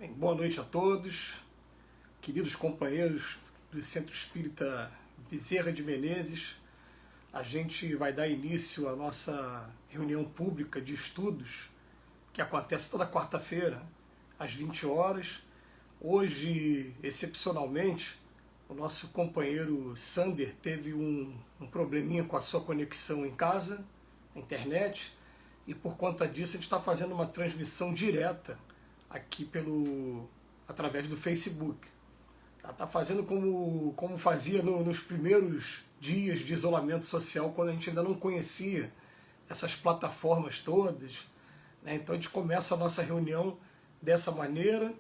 Bem, boa noite a todos, queridos companheiros do Centro Espírita Bezerra de Menezes. A gente vai dar início à nossa reunião pública de estudos, que acontece toda quarta-feira, às 20 horas. Hoje, excepcionalmente, o nosso companheiro Sander teve um probleminha com a sua conexão em casa, na internet, e por conta disso a gente está fazendo uma transmissão direta aqui através do Facebook. Está fazendo como fazia nos primeiros dias de isolamento social, quando a gente ainda não conhecia essas plataformas todas, né? Então a gente começa a nossa reunião dessa maneira,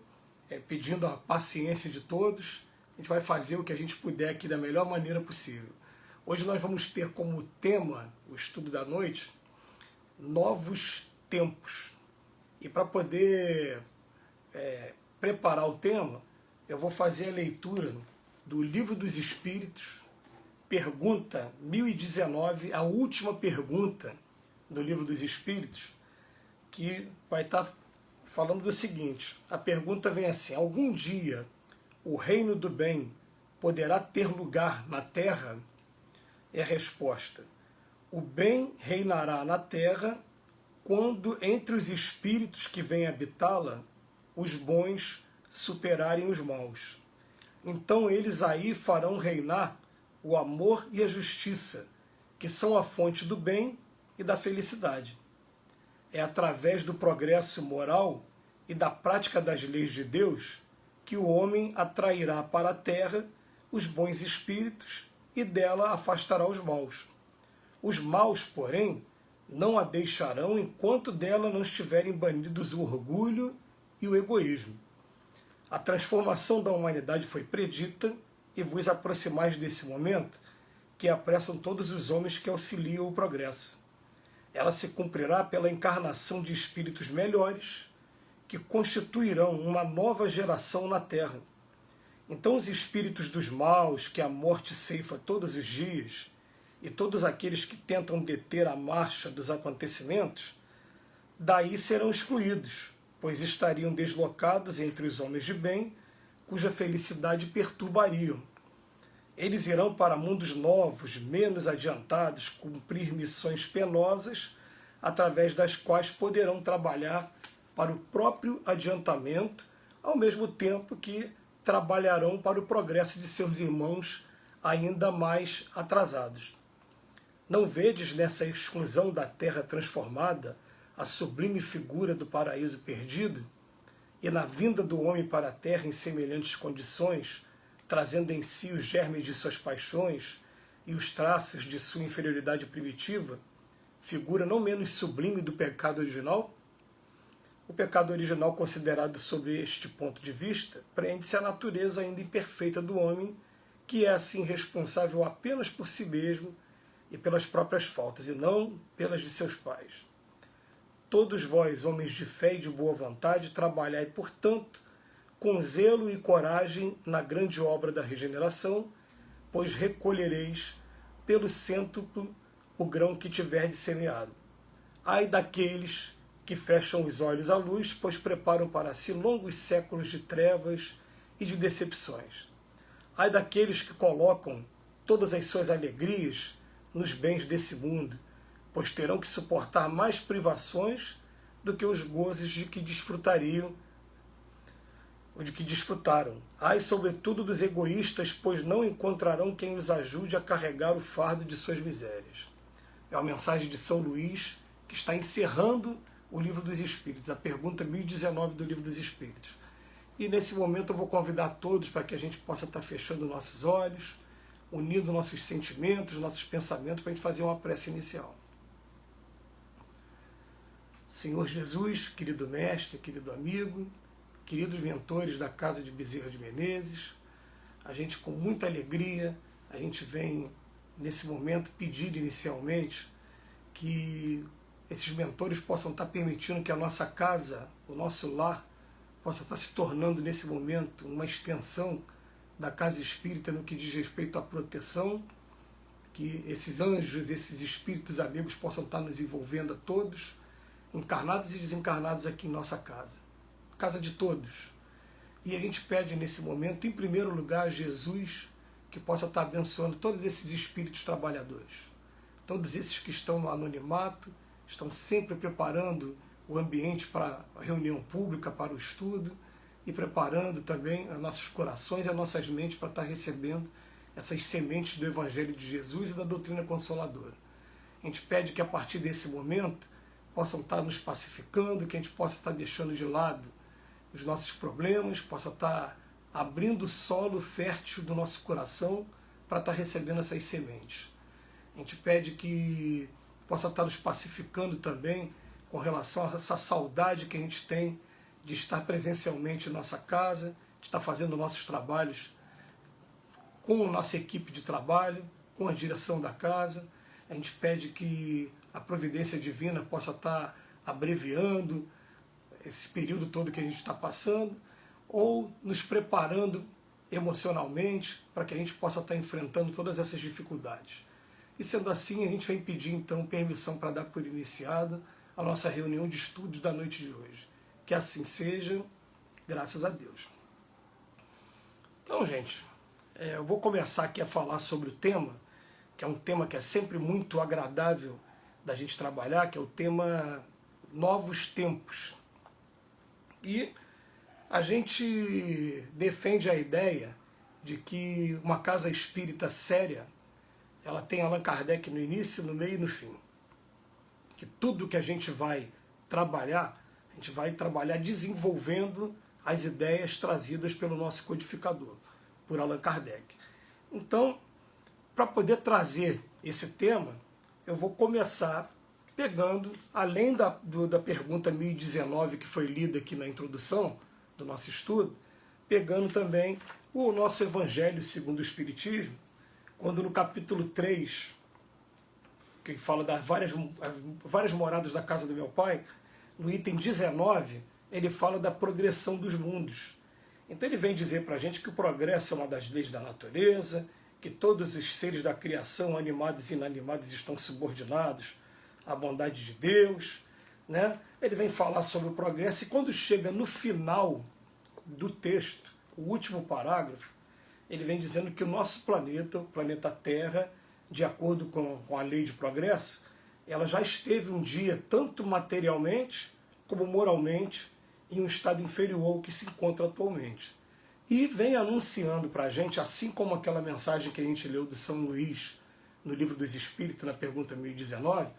pedindo a paciência de todos. A gente vai fazer o que a gente puder aqui da melhor maneira possível. Hoje nós vamos ter como tema, o estudo da noite, novos tempos. E para poder preparar o tema, eu vou fazer a leitura do Livro dos Espíritos, pergunta 1019, a última pergunta do Livro dos Espíritos, que vai estar falando do seguinte. A pergunta vem assim: algum dia o reino do bem poderá ter lugar na Terra? É a resposta: o bem reinará na Terra quando entre os espíritos que vêm habitá-la, os bons superarem os maus. Então eles aí farão reinar o amor e a justiça, que são a fonte do bem e da felicidade. É através do progresso moral e da prática das leis de Deus que o homem atrairá para a terra os bons espíritos e dela afastará os maus. Os maus, porém, não a deixarão enquanto dela não estiverem banidos o orgulho e o egoísmo. A transformação da humanidade foi predita, e vos aproximais desse momento, que apressam todos os homens que auxiliam o progresso. Ela se cumprirá pela encarnação de espíritos melhores, que constituirão uma nova geração na Terra. Então os espíritos dos maus, que a morte ceifa todos os dias, e todos aqueles que tentam deter a marcha dos acontecimentos, daí serão excluídos, pois estariam deslocados entre os homens de bem, cuja felicidade perturbariam. Eles irão para mundos novos, menos adiantados, cumprir missões penosas, através das quais poderão trabalhar para o próprio adiantamento, ao mesmo tempo que trabalharão para o progresso de seus irmãos ainda mais atrasados. Não vedes nessa exclusão da terra transformada a sublime figura do paraíso perdido? E na vinda do homem para a terra em semelhantes condições, trazendo em si os germes de suas paixões e os traços de sua inferioridade primitiva, figura não menos sublime do pecado original? O pecado original, considerado sob este ponto de vista, prende-se à natureza ainda imperfeita do homem, que é assim responsável apenas por si mesmo e pelas próprias faltas, e não pelas de seus pais. Todos vós, homens de fé e de boa vontade, trabalhai, portanto, com zelo e coragem na grande obra da regeneração, pois recolhereis pelo cêntuplo o grão que tiverdes semeado. Ai daqueles que fecham os olhos à luz, pois preparam para si longos séculos de trevas e de decepções. Ai daqueles que colocam todas as suas alegrias nos bens desse mundo, pois terão que suportar mais privações do que os gozos de que desfrutariam, ou de que desfrutaram. Ai, sobretudo, dos egoístas, pois não encontrarão quem os ajude a carregar o fardo de suas misérias. É uma mensagem de São Luís, que está encerrando o Livro dos Espíritos, a pergunta 1019 do Livro dos Espíritos. E nesse momento eu vou convidar todos para que a gente possa estar fechando nossos olhos, unindo nossos sentimentos, nossos pensamentos, para a gente fazer uma prece inicial. Senhor Jesus, querido mestre, querido amigo, queridos mentores da Casa de Bezerra de Menezes, a gente com muita alegria, a gente vem nesse momento pedir inicialmente que esses mentores possam estar permitindo que a nossa casa, o nosso lar, possa estar se tornando nesse momento uma extensão da casa espírita no que diz respeito à proteção, que esses anjos, esses espíritos amigos possam estar nos envolvendo a todos, encarnados e desencarnados aqui em nossa casa. Casa de todos. E a gente pede nesse momento, em primeiro lugar, a Jesus, que possa estar abençoando todos esses espíritos trabalhadores. Todos esses que estão no anonimato, estão sempre preparando o ambiente para a reunião pública, para o estudo, e preparando também os nossos corações e as nossas mentes para estar recebendo essas sementes do Evangelho de Jesus e da doutrina consoladora. A gente pede que a partir desse momento possam estar nos pacificando, que a gente possa estar deixando de lado os nossos problemas, possa estar abrindo o solo fértil do nosso coração para estar recebendo essas sementes. A gente pede que possa estar nos pacificando também com relação a essa saudade que a gente tem de estar presencialmente em nossa casa, de estar fazendo nossos trabalhos com a nossa equipe de trabalho, com a direção da casa. A gente pede que a providência divina possa estar abreviando esse período todo que a gente está passando, ou nos preparando emocionalmente para que a gente possa estar enfrentando todas essas dificuldades. E sendo assim, a gente vem pedir então permissão para dar por iniciada a nossa reunião de estudos da noite de hoje. Que assim seja, graças a Deus. Então, gente, eu vou começar aqui a falar sobre o tema, que é um tema que é sempre muito agradável da gente trabalhar, que é o tema Novos Tempos. E a gente defende a ideia de que uma casa espírita séria, ela tem Allan Kardec no início, no meio e no fim. Que tudo que a gente vai trabalhar desenvolvendo as ideias trazidas pelo nosso codificador, por Allan Kardec. Então, para poder trazer esse tema, eu vou começar pegando, além da pergunta 1019 que foi lida aqui na introdução do nosso estudo, pegando também o nosso Evangelho segundo o Espiritismo, quando no capítulo 3, que fala das várias moradas da casa do meu pai, no item 19, ele fala da progressão dos mundos. Então ele vem dizer para a gente que o progresso é uma das leis da natureza, que todos os seres da criação, animados e inanimados, estão subordinados à bondade de Deus, né? Ele vem falar sobre o progresso e quando chega no final do texto, o último parágrafo, ele vem dizendo que o nosso planeta, o planeta Terra, de acordo com a lei de progresso, ela já esteve um dia, tanto materialmente como moralmente, em um estado inferior ao que se encontra atualmente. E vem anunciando para a gente, assim como aquela mensagem que a gente leu de São Luís, no Livro dos Espíritos, na pergunta 1019,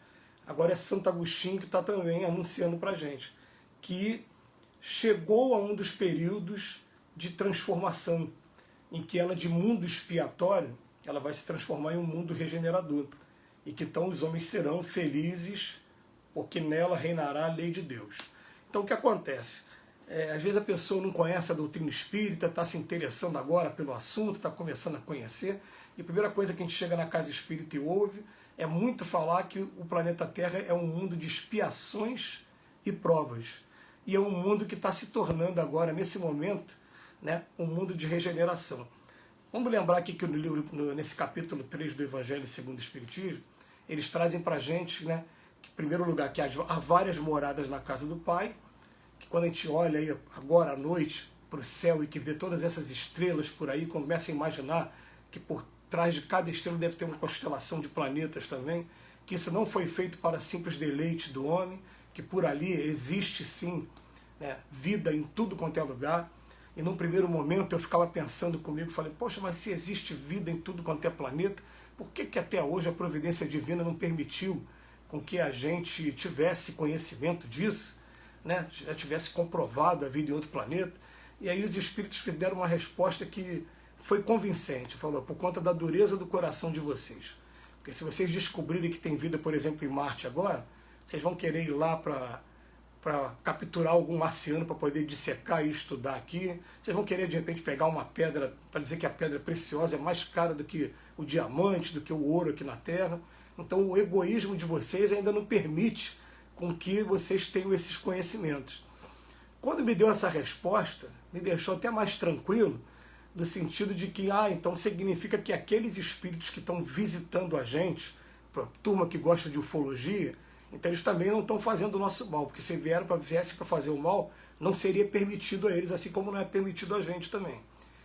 agora é Santo Agostinho que está também anunciando para a gente que chegou a um dos períodos de transformação, em que ela, de mundo expiatório, ela vai se transformar em um mundo regenerador. E que então os homens serão felizes, porque nela reinará a lei de Deus. Então o que acontece? Às vezes a pessoa não conhece a doutrina espírita, está se interessando agora pelo assunto, está começando a conhecer, e a primeira coisa que a gente chega na casa espírita e ouve é muito falar que o planeta Terra é um mundo de expiações e provas. E é um mundo que está se tornando agora, nesse momento, né, um mundo de regeneração. Vamos lembrar aqui que no livro, nesse capítulo 3 do Evangelho segundo o Espiritismo, eles trazem para a gente, né, que, em primeiro lugar, que há várias moradas na casa do Pai, que quando a gente olha aí agora à noite para o céu e que vê todas essas estrelas por aí, começa a imaginar que por trás de cada estrela deve ter uma constelação de planetas também, que isso não foi feito para simples deleite do homem, que por ali existe sim, né, vida em tudo quanto é lugar. E num primeiro momento eu ficava pensando comigo, falei, poxa, mas se existe vida em tudo quanto é planeta, por que até hoje a providência divina não permitiu com que a gente tivesse conhecimento disso, né? Já tivesse comprovado a vida em outro planeta? E aí os espíritos deram uma resposta que foi convincente, falou, por conta da dureza do coração de vocês. Porque se vocês descobrirem que tem vida, por exemplo, em Marte agora, vocês vão querer ir lá para capturar algum marciano para poder dissecar e estudar aqui. Vocês vão querer, de repente, pegar uma pedra para dizer que a pedra preciosa é mais cara do que o diamante, do que o ouro aqui na Terra. Então o egoísmo de vocês ainda não permite com que vocês tenham esses conhecimentos. Quando me deu essa resposta, me deixou até mais tranquilo, no sentido de que, então significa que aqueles espíritos que estão visitando a gente, para a turma que gosta de ufologia, então eles também não estão fazendo o nosso mal, porque se viesse para fazer o mal, não seria permitido a eles, assim como não é permitido a gente também.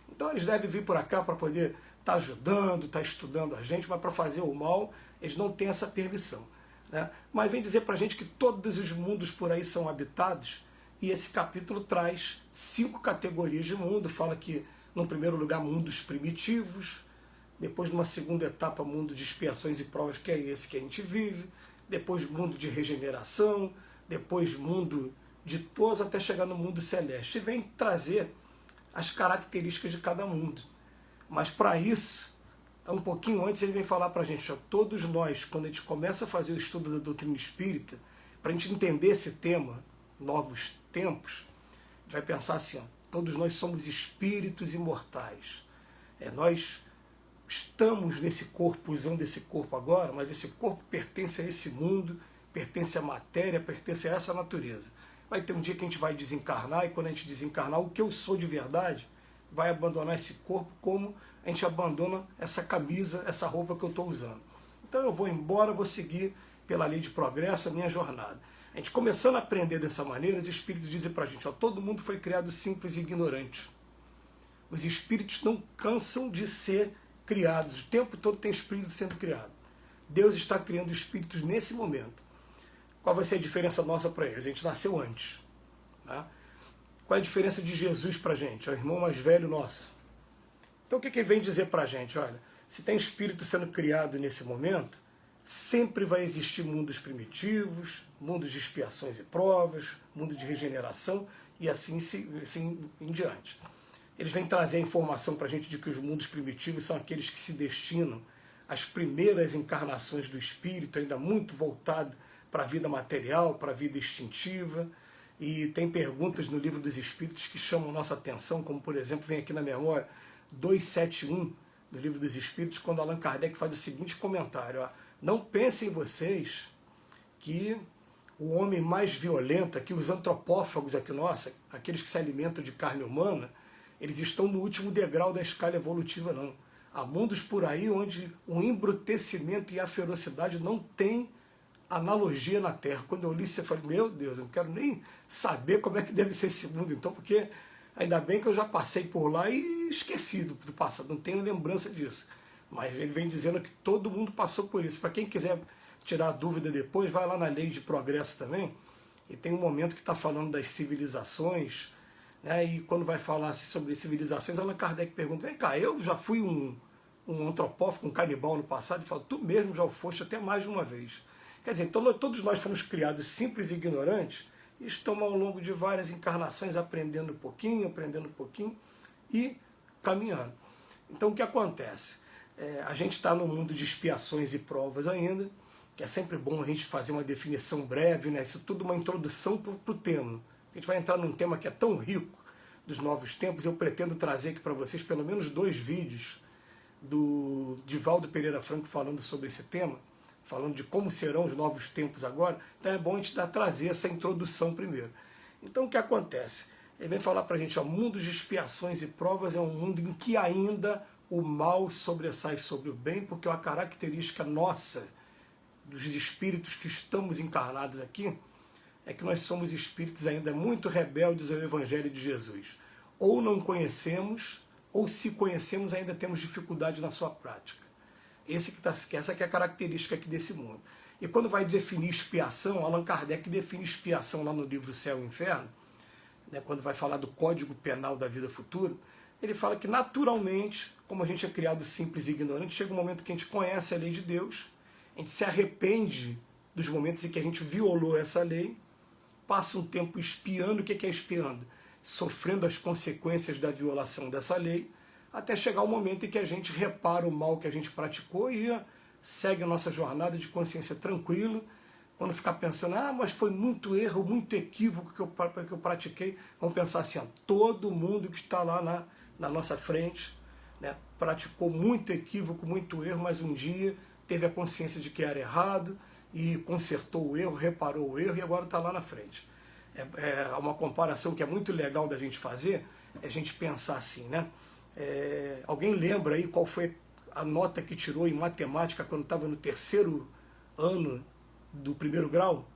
Então eles devem vir por cá para poder estar ajudando, estar estudando a gente, mas para fazer o mal, eles não têm essa permissão, né? Mas vem dizer para a gente que todos os mundos por aí são habitados, e esse capítulo traz 5 categorias de mundo, fala que, no primeiro lugar, mundos primitivos, depois, numa segunda etapa, mundo de expiações e provas, que é esse que a gente vive, depois mundo de regeneração, depois mundo de todos, até chegar no mundo celeste. E vem trazer as características de cada mundo. Mas para isso, um pouquinho antes ele vem falar para a gente, ó, todos nós, quando a gente começa a fazer o estudo da doutrina espírita, para a gente entender esse tema, novos tempos, a gente vai pensar assim, ó, todos nós somos espíritos imortais. Nós estamos nesse corpo, usando esse corpo agora, mas esse corpo pertence a esse mundo, pertence à matéria, pertence a essa natureza. Vai ter um dia que a gente vai desencarnar, e quando a gente desencarnar, o que eu sou de verdade vai abandonar esse corpo como a gente abandona essa camisa, essa roupa que eu estou usando. Então eu vou embora, vou seguir pela lei de progresso a minha jornada. A gente começando a aprender dessa maneira, os espíritos dizem para a gente, ó, todo mundo foi criado simples e ignorante. Os espíritos não cansam de ser criados, o tempo todo tem espírito sendo criado. Deus está criando espíritos nesse momento. Qual vai ser a diferença nossa para eles? A gente nasceu antes, né? Qual é a diferença de Jesus para a gente? É o irmão mais velho nosso. Então o que ele vem dizer para a gente? Olha, se tem espírito sendo criado nesse momento, sempre vai existir mundos primitivos, mundos de expiações e provas, mundo de regeneração e assim em diante. Eles vêm trazer a informação para a gente de que os mundos primitivos são aqueles que se destinam às primeiras encarnações do espírito, ainda muito voltado para a vida material, para a vida instintiva. E tem perguntas no Livro dos Espíritos que chamam nossa atenção, como por exemplo, vem aqui na memória 271 do Livro dos Espíritos, quando Allan Kardec faz o seguinte comentário, ó, não pensem vocês que o homem mais violento, aqui os antropófagos aqui, nossa, aqueles que se alimentam de carne humana, eles estão no último degrau da escala evolutiva, não. Há mundos por aí onde o embrutecimento e a ferocidade não tem analogia na Terra. Quando eu li isso, eu falei, meu Deus, eu não quero nem saber como é que deve ser esse mundo, então, porque ainda bem que eu já passei por lá e esqueci do passado, não tenho lembrança disso. Mas ele vem dizendo que todo mundo passou por isso. Para quem quiser tirar a dúvida depois, vai lá na Lei de Progresso também, e tem um momento que está falando das civilizações, né, e quando vai falar assim, sobre civilizações, Allan Kardec pergunta, vem cá, eu já fui um antropófago, um canibal no passado, e fala, tu mesmo já o foste até mais de uma vez. Quer dizer, então todos nós fomos criados simples e ignorantes, e estamos ao longo de várias encarnações aprendendo um pouquinho e caminhando. Então o que acontece? A gente está num mundo de expiações e provas ainda, que é sempre bom a gente fazer uma definição breve, né? Isso tudo uma introdução para o tema. A gente vai entrar num tema que é tão rico dos novos tempos, eu pretendo trazer aqui para vocês pelo menos 2 vídeos do Divaldo Pereira Franco falando sobre esse tema, falando de como serão os novos tempos agora. Então é bom a gente trazer essa introdução primeiro. Então o que acontece? Ele vem falar para a gente, ó, mundos de expiações e provas é um mundo em que ainda o mal sobressai sobre o bem, porque é uma característica nossa, dos espíritos que estamos encarnados aqui, é que nós somos espíritos ainda muito rebeldes ao Evangelho de Jesus. Ou não conhecemos, ou se conhecemos ainda temos dificuldade na sua prática. Essa que é a característica aqui desse mundo. E quando vai definir expiação, Allan Kardec define expiação lá no livro Céu e Inferno, né, quando vai falar do Código Penal da Vida Futura, ele fala que naturalmente, como a gente é criado simples e ignorante, chega um momento que a gente conhece a lei de Deus, a gente se arrepende dos momentos em que a gente violou essa lei, passa um tempo espiando. O que é espiando? Sofrendo as consequências da violação dessa lei, até chegar o momento em que a gente repara o mal que a gente praticou e segue a nossa jornada de consciência tranquilo. Quando ficar pensando, mas foi muito erro, muito equívoco que eu pratiquei, vamos pensar assim, ó, todo mundo que está lá na nossa frente, né, praticou muito equívoco, muito erro, mas um dia teve a consciência de que era errado e consertou o erro, reparou o erro e agora está lá na frente. É uma comparação que é muito legal da gente fazer, é a gente pensar assim, né? Alguém lembra aí qual foi a nota que tirou em matemática quando estava no 3º ano do 1º grau?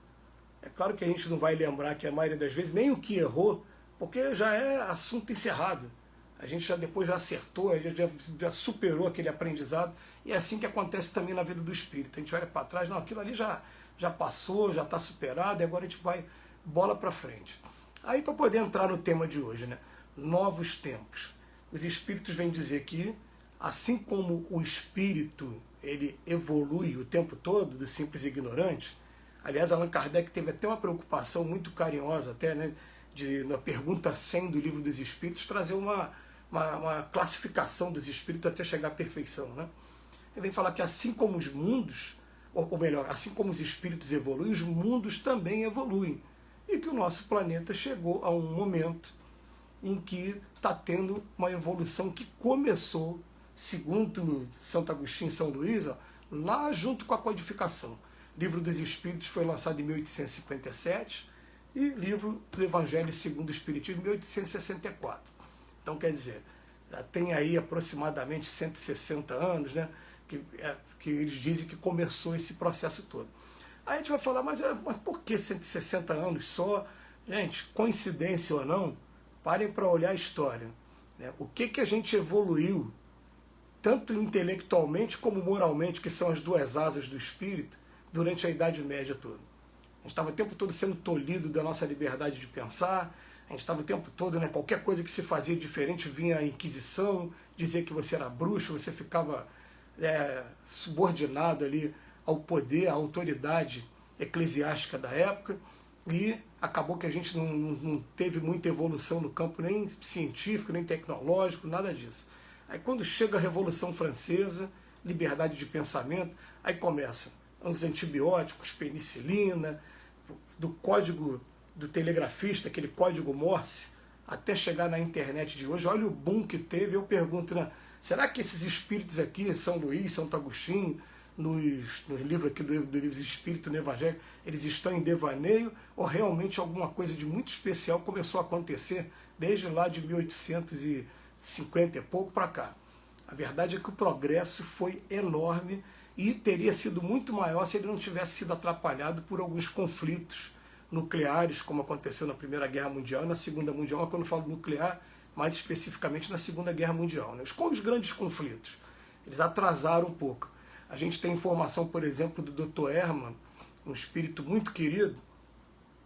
É claro que a gente não vai lembrar que a maioria das vezes nem o que errou, porque já é assunto encerrado. A gente já depois já acertou, a gente já superou aquele aprendizado, e é assim que acontece também na vida do espírito. A gente olha para trás, não, aquilo ali já passou, já está superado, e agora a gente vai bola para frente. Aí, para poder entrar no tema de hoje, né? Novos tempos. Os espíritos vêm dizer que, assim como o espírito ele evolui o tempo todo, do simples e ignorante. Aliás, Allan Kardec teve até uma preocupação muito carinhosa, até, né, de, na pergunta 100 do Livro dos Espíritos, trazer uma classificação dos espíritos até chegar à perfeição. Né? Ele vem falar que assim como os mundos, ou melhor, assim como os espíritos evoluem, os mundos também evoluem. E que o nosso planeta chegou a um momento em que está tendo uma evolução que começou, segundo Santo Agostinho e São Luís, ó, lá junto com a codificação. Livro dos Espíritos foi lançado em 1857 e Livro do Evangelho segundo o Espiritismo em 1864. Então, quer dizer, já tem aí aproximadamente 160 anos, né, que eles dizem que começou esse processo todo. Aí a gente vai falar, mas por que 160 anos só? Gente, coincidência ou não, parem para olhar a história. Né? O que a gente evoluiu, tanto intelectualmente como moralmente, que são as duas asas do espírito, durante a Idade Média toda. A gente estava o tempo todo sendo tolhido da nossa liberdade de pensar, a gente estava o tempo todo, né, qualquer coisa que se fazia diferente vinha a Inquisição, dizer que você era bruxo, você ficava subordinado ali ao poder, à autoridade eclesiástica da época, e acabou que a gente não teve muita evolução no campo nem científico, nem tecnológico, nada disso. Aí quando chega a Revolução Francesa, liberdade de pensamento, aí começa os antibióticos, penicilina, do código do telegrafista, aquele código Morse, até chegar na internet de hoje. Olha o boom que teve. Eu pergunto, né, será que esses espíritos aqui, São Luís, Santo Agostinho, no livro aqui do Livro dos Espíritos, no Evangelho, eles estão em devaneio ou realmente alguma coisa de muito especial começou a acontecer desde lá de 1850 e pouco para cá? A verdade é que o progresso foi enorme e teria sido muito maior se ele não tivesse sido atrapalhado por alguns conflitos nucleares, como aconteceu na Primeira Guerra Mundial e na Segunda Mundial. Mas quando eu falo nuclear, mais especificamente na Segunda Guerra Mundial. Né? Os grandes conflitos, eles atrasaram um pouco. A gente tem informação, por exemplo, do Dr. Hermann, um espírito muito querido,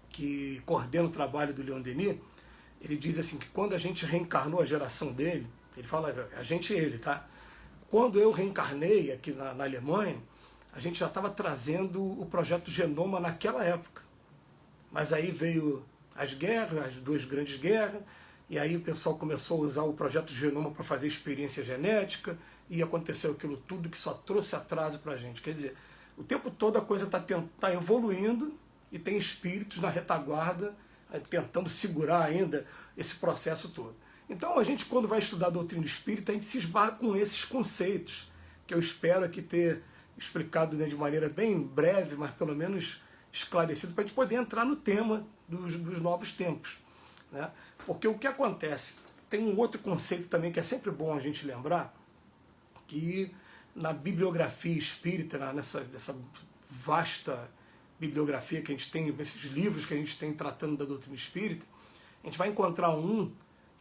que coordena o trabalho do Leon Denis. Ele diz assim que quando a gente reencarnou, a geração dele, ele fala, a gente e ele, tá? Quando eu reencarnei aqui na Alemanha, a gente já estava trazendo o projeto Genoma naquela época. Mas aí veio as guerras, as duas grandes guerras, e aí o pessoal começou a usar o projeto Genoma para fazer experiência genética, e aconteceu aquilo tudo que só trouxe atraso para a gente. Quer dizer, o tempo todo a coisa está evoluindo e tem espíritos na retaguarda tentando segurar ainda esse processo todo. Então a gente, quando vai estudar a doutrina espírita, a gente se esbarra com esses conceitos, que eu espero aqui ter explicado, né, de maneira bem breve, mas pelo menos esclarecido, para a gente poder entrar no tema dos novos tempos. Né? Porque o que acontece, tem um outro conceito também que é sempre bom a gente lembrar, que na bibliografia espírita, nessa vasta bibliografia que a gente tem, esses livros que a gente tem tratando da doutrina espírita, a gente vai encontrar um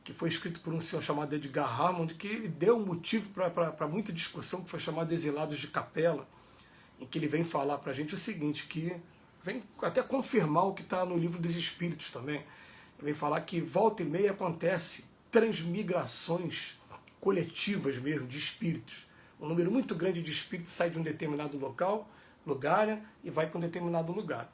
que foi escrito por um senhor chamado Edgar Hammond, que ele deu motivo para muita discussão, que foi chamado Exilados de Capela, em que ele vem falar para a gente o seguinte, que vem até confirmar o que está no Livro dos Espíritos também. Ele vem falar que volta e meia acontece transmigrações coletivas mesmo, de espíritos. Um número muito grande de espíritos sai de um determinado lugar, né, e vai para um determinado lugar.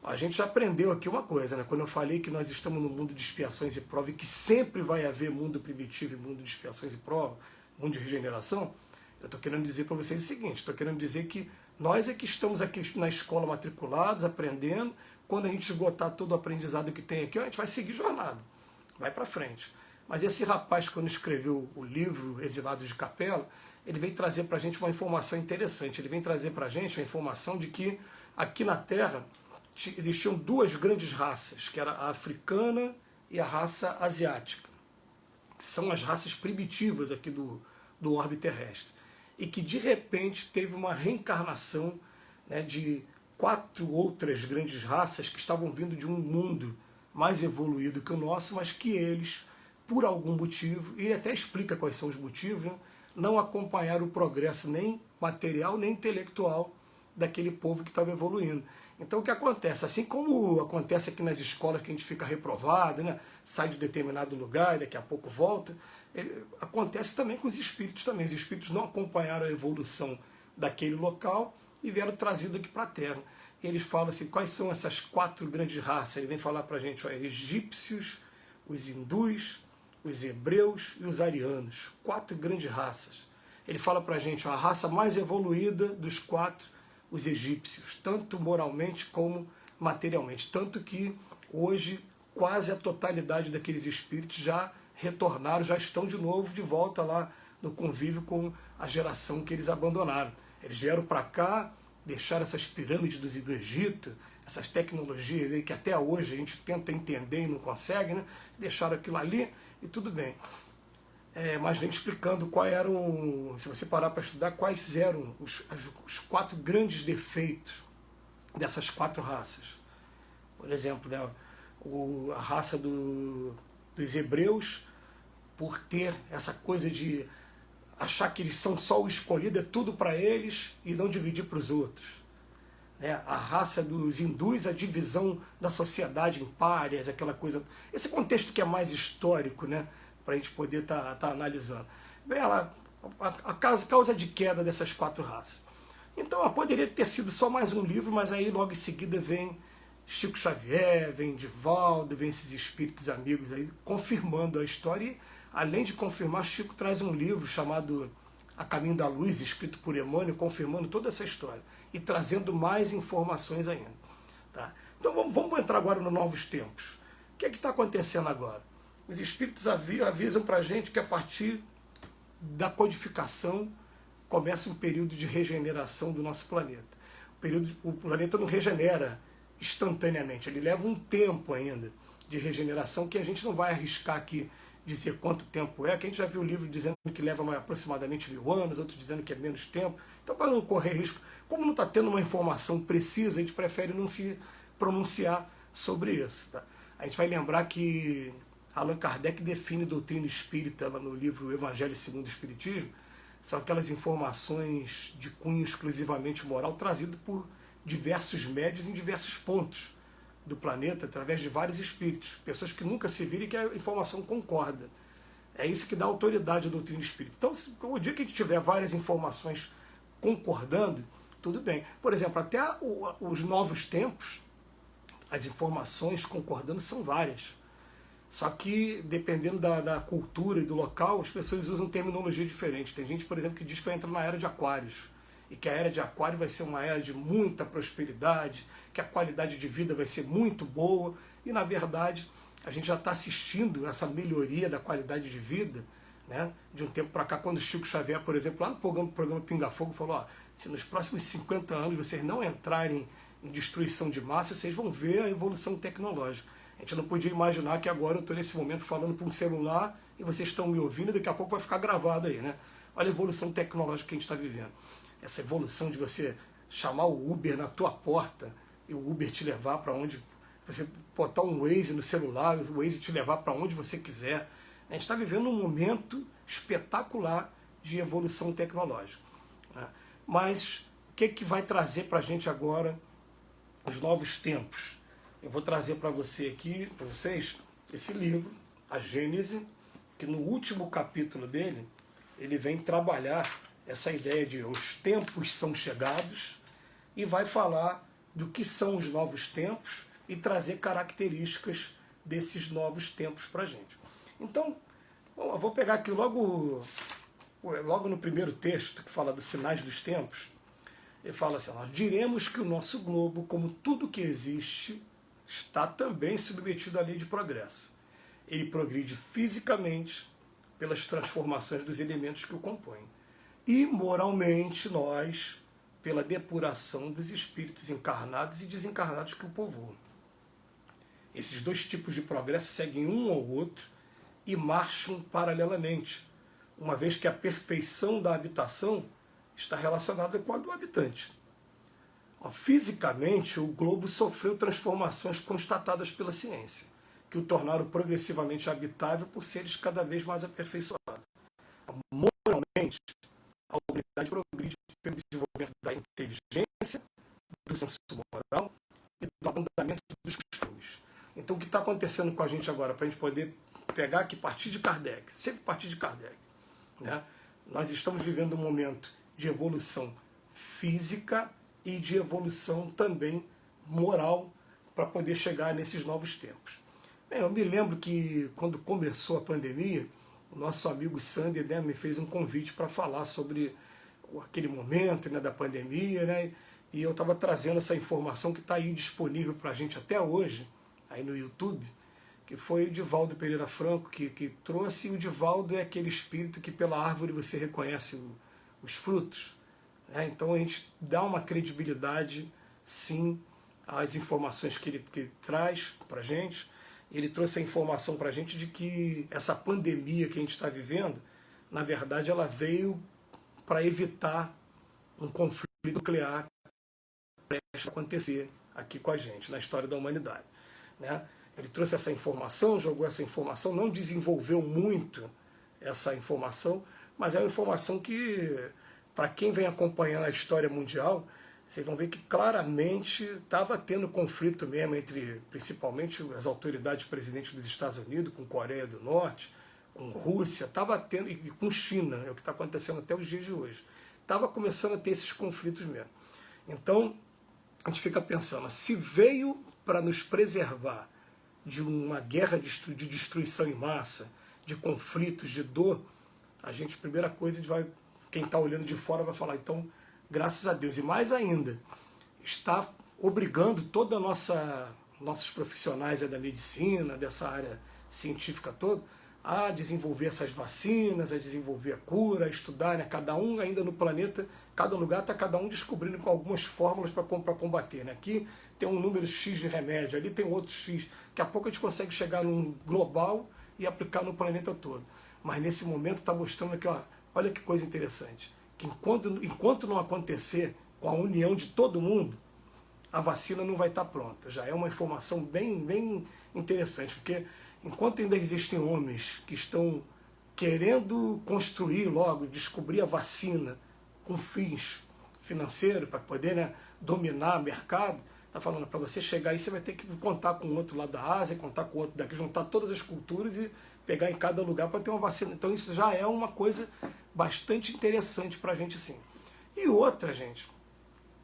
A gente já aprendeu aqui uma coisa, né? Quando eu falei que nós estamos no mundo de expiações e prova e que sempre vai haver mundo primitivo e mundo de expiações e prova, mundo de regeneração, eu estou querendo dizer para vocês o seguinte, estou querendo dizer que nós é que estamos aqui na escola matriculados, aprendendo. Quando a gente esgotar todo o aprendizado que tem aqui, a gente vai seguir jornada, vai para frente. Mas esse rapaz, quando escreveu o livro Exilados de Capela, ele veio trazer para a gente uma informação interessante. Ele vem trazer para a gente a informação de que aqui na Terra existiam duas grandes raças, que era a africana e a raça asiática, que são as raças primitivas aqui do orbe terrestre. E que de repente teve uma reencarnação, né, de 4 outras grandes raças que estavam vindo de um mundo mais evoluído que o nosso, mas que eles, por algum motivo, e ele até explica quais são os motivos, né, não acompanharam o progresso nem material nem intelectual daquele povo que estava evoluindo. Então o que acontece? Assim como acontece aqui nas escolas que a gente fica reprovado, né, sai de determinado lugar e daqui a pouco volta, acontece também com os espíritos também. Os espíritos não acompanharam a evolução daquele local e vieram trazidos aqui para a Terra. E eles falam assim, quais são essas 4 grandes raças? Ele vem falar para a gente, ó, egípcios, os hindus, os hebreus e os arianos. 4 grandes raças. Ele fala para a gente, ó, a raça mais evoluída dos 4, os egípcios, tanto moralmente como materialmente. Tanto que hoje quase a totalidade daqueles espíritos já retornaram, já estão de novo de volta lá no convívio com a geração que eles abandonaram. Eles vieram para cá, deixaram essas pirâmides do Egito, essas tecnologias aí que até hoje a gente tenta entender e não consegue, né? Deixaram aquilo ali e tudo bem. Mas vem explicando qual eram, se você parar para estudar, quais eram os 4 grandes defeitos dessas 4 raças. Por exemplo, né, a raça dos hebreus, por ter essa coisa de achar que eles são só o escolhido, é tudo para eles e não dividir para os outros. A raça dos hindus, a divisão da sociedade em párias, aquela coisa. Esse contexto que é mais histórico, né, para a gente poder estar analisando. Bem, a causa de queda dessas 4 raças. Então, poderia ter sido só mais um livro, mas aí logo em seguida vem Chico Xavier, vem Divaldo, vem esses espíritos amigos aí confirmando a história. E, além de confirmar, Chico traz um livro chamado A Caminho da Luz, escrito por Emmanuel, confirmando toda essa história e trazendo mais informações ainda. Tá? Então vamos entrar agora nos novos tempos. O que é que está acontecendo agora? Os espíritos avisam para a gente que a partir da codificação começa um período de regeneração do nosso planeta. O planeta não regenera instantaneamente, ele leva um tempo ainda de regeneração que a gente não vai arriscar aqui dizer quanto tempo é, que a gente já viu o livro dizendo que leva aproximadamente 1000 anos, outros dizendo que é menos tempo. Então, para não correr risco, como não está tendo uma informação precisa, a gente prefere não se pronunciar sobre isso. Tá? A gente vai lembrar que Allan Kardec define doutrina espírita lá no livro Evangelho segundo o Espiritismo, são aquelas informações de cunho exclusivamente moral trazido por diversos médios em diversos pontos do planeta, através de vários espíritos, pessoas que nunca se viram e que a informação concorda. É isso que dá autoridade à doutrina espírita. Então, o dia que a gente tiver várias informações concordando, tudo bem. Por exemplo, até os novos tempos, as informações concordando são várias. Só que, dependendo da cultura e do local, as pessoas usam terminologia diferente. Tem gente, por exemplo, que diz que vai entrar na era de Aquários, e que a era de Aquário vai ser uma era de muita prosperidade, que a qualidade de vida vai ser muito boa, e na verdade a gente já está assistindo essa melhoria da qualidade de vida, né, de um tempo para cá, quando o Chico Xavier, por exemplo, lá no programa Pinga Fogo, falou, ó, se nos próximos 50 anos vocês não entrarem em destruição de massa, vocês vão ver a evolução tecnológica. A gente não podia imaginar que agora eu estou nesse momento falando para um celular e vocês estão me ouvindo e daqui a pouco vai ficar gravado aí, né? Olha a evolução tecnológica que a gente está vivendo. Essa evolução de você chamar o Uber na tua porta e o Uber te levar para onde... Você botar um Waze no celular, o Waze te levar para onde você quiser. A gente está vivendo um momento espetacular de evolução tecnológica. Né? Mas o que vai trazer para a gente agora os novos tempos? Eu vou trazer para você aqui, para vocês, esse livro, A Gênese, que no último capítulo dele, ele vem trabalhar essa ideia de os tempos são chegados e vai falar do que são os novos tempos e trazer características desses novos tempos para a gente. Então, eu vou pegar aqui logo no primeiro texto, que fala dos sinais dos tempos, ele fala assim, ó, diremos que o nosso globo, como tudo que existe, está também submetido à lei de progresso. Ele progride fisicamente pelas transformações dos elementos que o compõem. E moralmente nós, pela depuração dos espíritos encarnados e desencarnados que o povoam. Esses 2 tipos de progresso seguem um ao outro e marcham paralelamente, uma vez que a perfeição da habitação está relacionada com a do habitante. Fisicamente, o globo sofreu transformações constatadas pela ciência, que o tornaram progressivamente habitável por seres cada vez mais aperfeiçoados. Moralmente, a humanidade progride pelo desenvolvimento da inteligência, do senso moral e do aprofundamento dos costumes. Então, o que está acontecendo com a gente agora, para a gente poder pegar aqui, partir de Kardec, sempre partir de Kardec, né? Nós estamos vivendo um momento de evolução física e de evolução também moral para poder chegar nesses novos tempos. Bem, eu me lembro que quando começou a pandemia, o nosso amigo Sander, né, me fez um convite para falar sobre aquele momento, né, da pandemia, né, e eu estava trazendo essa informação que está aí disponível para a gente até hoje, aí no YouTube, que foi o Divaldo Pereira Franco que trouxe. O Divaldo é aquele espírito que pela árvore você reconhece os frutos, né? Então a gente dá uma credibilidade, sim, às informações que ele traz para a gente. Ele trouxe a informação para a gente de que essa pandemia que a gente está vivendo, na verdade, ela veio para evitar um conflito nuclear prestes a acontecer aqui com a gente, na história da humanidade, né? Ele trouxe essa informação, jogou essa informação, não desenvolveu muito essa informação, mas é uma informação que, para quem vem acompanhando a história mundial, vocês vão ver que claramente estava tendo conflito mesmo entre, principalmente, as autoridades presidentes dos Estados Unidos, com Coreia do Norte, com Rússia, estava tendo, e com China, é o que está acontecendo até os dias de hoje. Estava começando a ter esses conflitos mesmo. Então, a gente fica pensando, se veio para nos preservar de uma guerra de destruição em massa, de conflitos, de dor, a gente, primeira coisa, quem está olhando de fora vai falar, então, graças a Deus. E mais ainda, está obrigando toda nossos profissionais da medicina, dessa área científica toda, a desenvolver essas vacinas, a desenvolver a cura, a estudar, né? Cada um ainda no planeta, cada lugar está cada um descobrindo com algumas fórmulas para combater, né? Aqui tem um número X de remédio, ali tem outro X. Daqui a pouco a gente consegue chegar num global e aplicar no planeta todo. Mas nesse momento está mostrando que, olha que coisa interessante, que enquanto não acontecer com a união de todo mundo, a vacina não vai estar pronta. Já é uma informação bem interessante, porque enquanto ainda existem homens que estão querendo construir logo, descobrir a vacina com fins financeiros, para poder, né, dominar o mercado, está falando, para você chegar aí, você vai ter que contar com o outro lá da Ásia, contar com o outro daqui, juntar todas as culturas e pegar em cada lugar para ter uma vacina. Então isso já é uma coisa bastante interessante para a gente, sim. E outra, gente,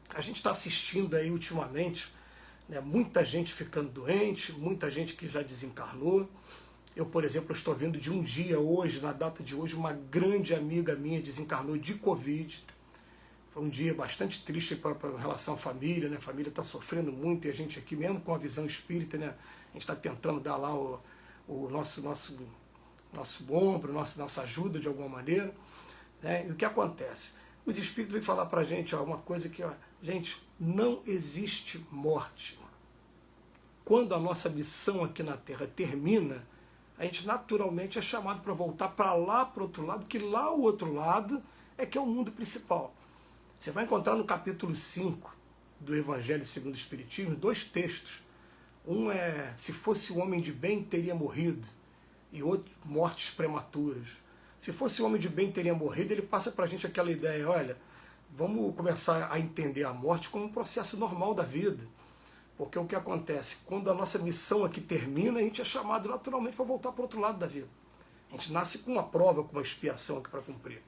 a gente está assistindo aí ultimamente, né, muita gente ficando doente, muita gente que já desencarnou. Eu, por exemplo, estou vendo de um dia hoje, na data de hoje, uma grande amiga minha desencarnou de Covid. Foi um dia bastante triste em relação à família, né? A família está sofrendo muito e a gente aqui, mesmo com a visão espírita, né, a gente está tentando dar lá o nosso ombro, nossa ajuda de alguma maneira, né? E o que acontece? Os espíritos vêm falar para a gente uma coisa que, gente, não existe morte. Quando a nossa missão aqui na Terra termina, a gente naturalmente é chamado para voltar para lá, para o outro lado, que lá o outro lado é que é o mundo principal. Você vai encontrar no capítulo 5 do Evangelho segundo o Espiritismo 2 textos. Um é, se fosse um homem de bem, teria morrido. E outro, mortes prematuras. Se fosse um homem de bem, teria morrido. Ele passa para a gente aquela ideia, olha, vamos começar a entender a morte como um processo normal da vida. Porque o que acontece? Quando a nossa missão aqui termina, a gente é chamado naturalmente para voltar para o outro lado da vida. A gente nasce com uma prova, com uma expiação aqui para cumprir,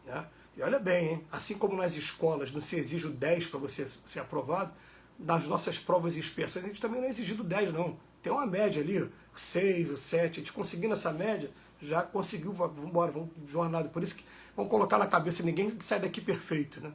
né? E olha bem, hein? Assim como nas escolas não se exige o 10 para você ser aprovado, nas nossas provas e expiações a gente também não é exigido 10, não. Tem uma média ali, o 6, o 7, a gente conseguindo essa média, já conseguiu, vamos embora, vamos jornada. Por isso que vamos colocar na cabeça, ninguém sai daqui perfeito, né?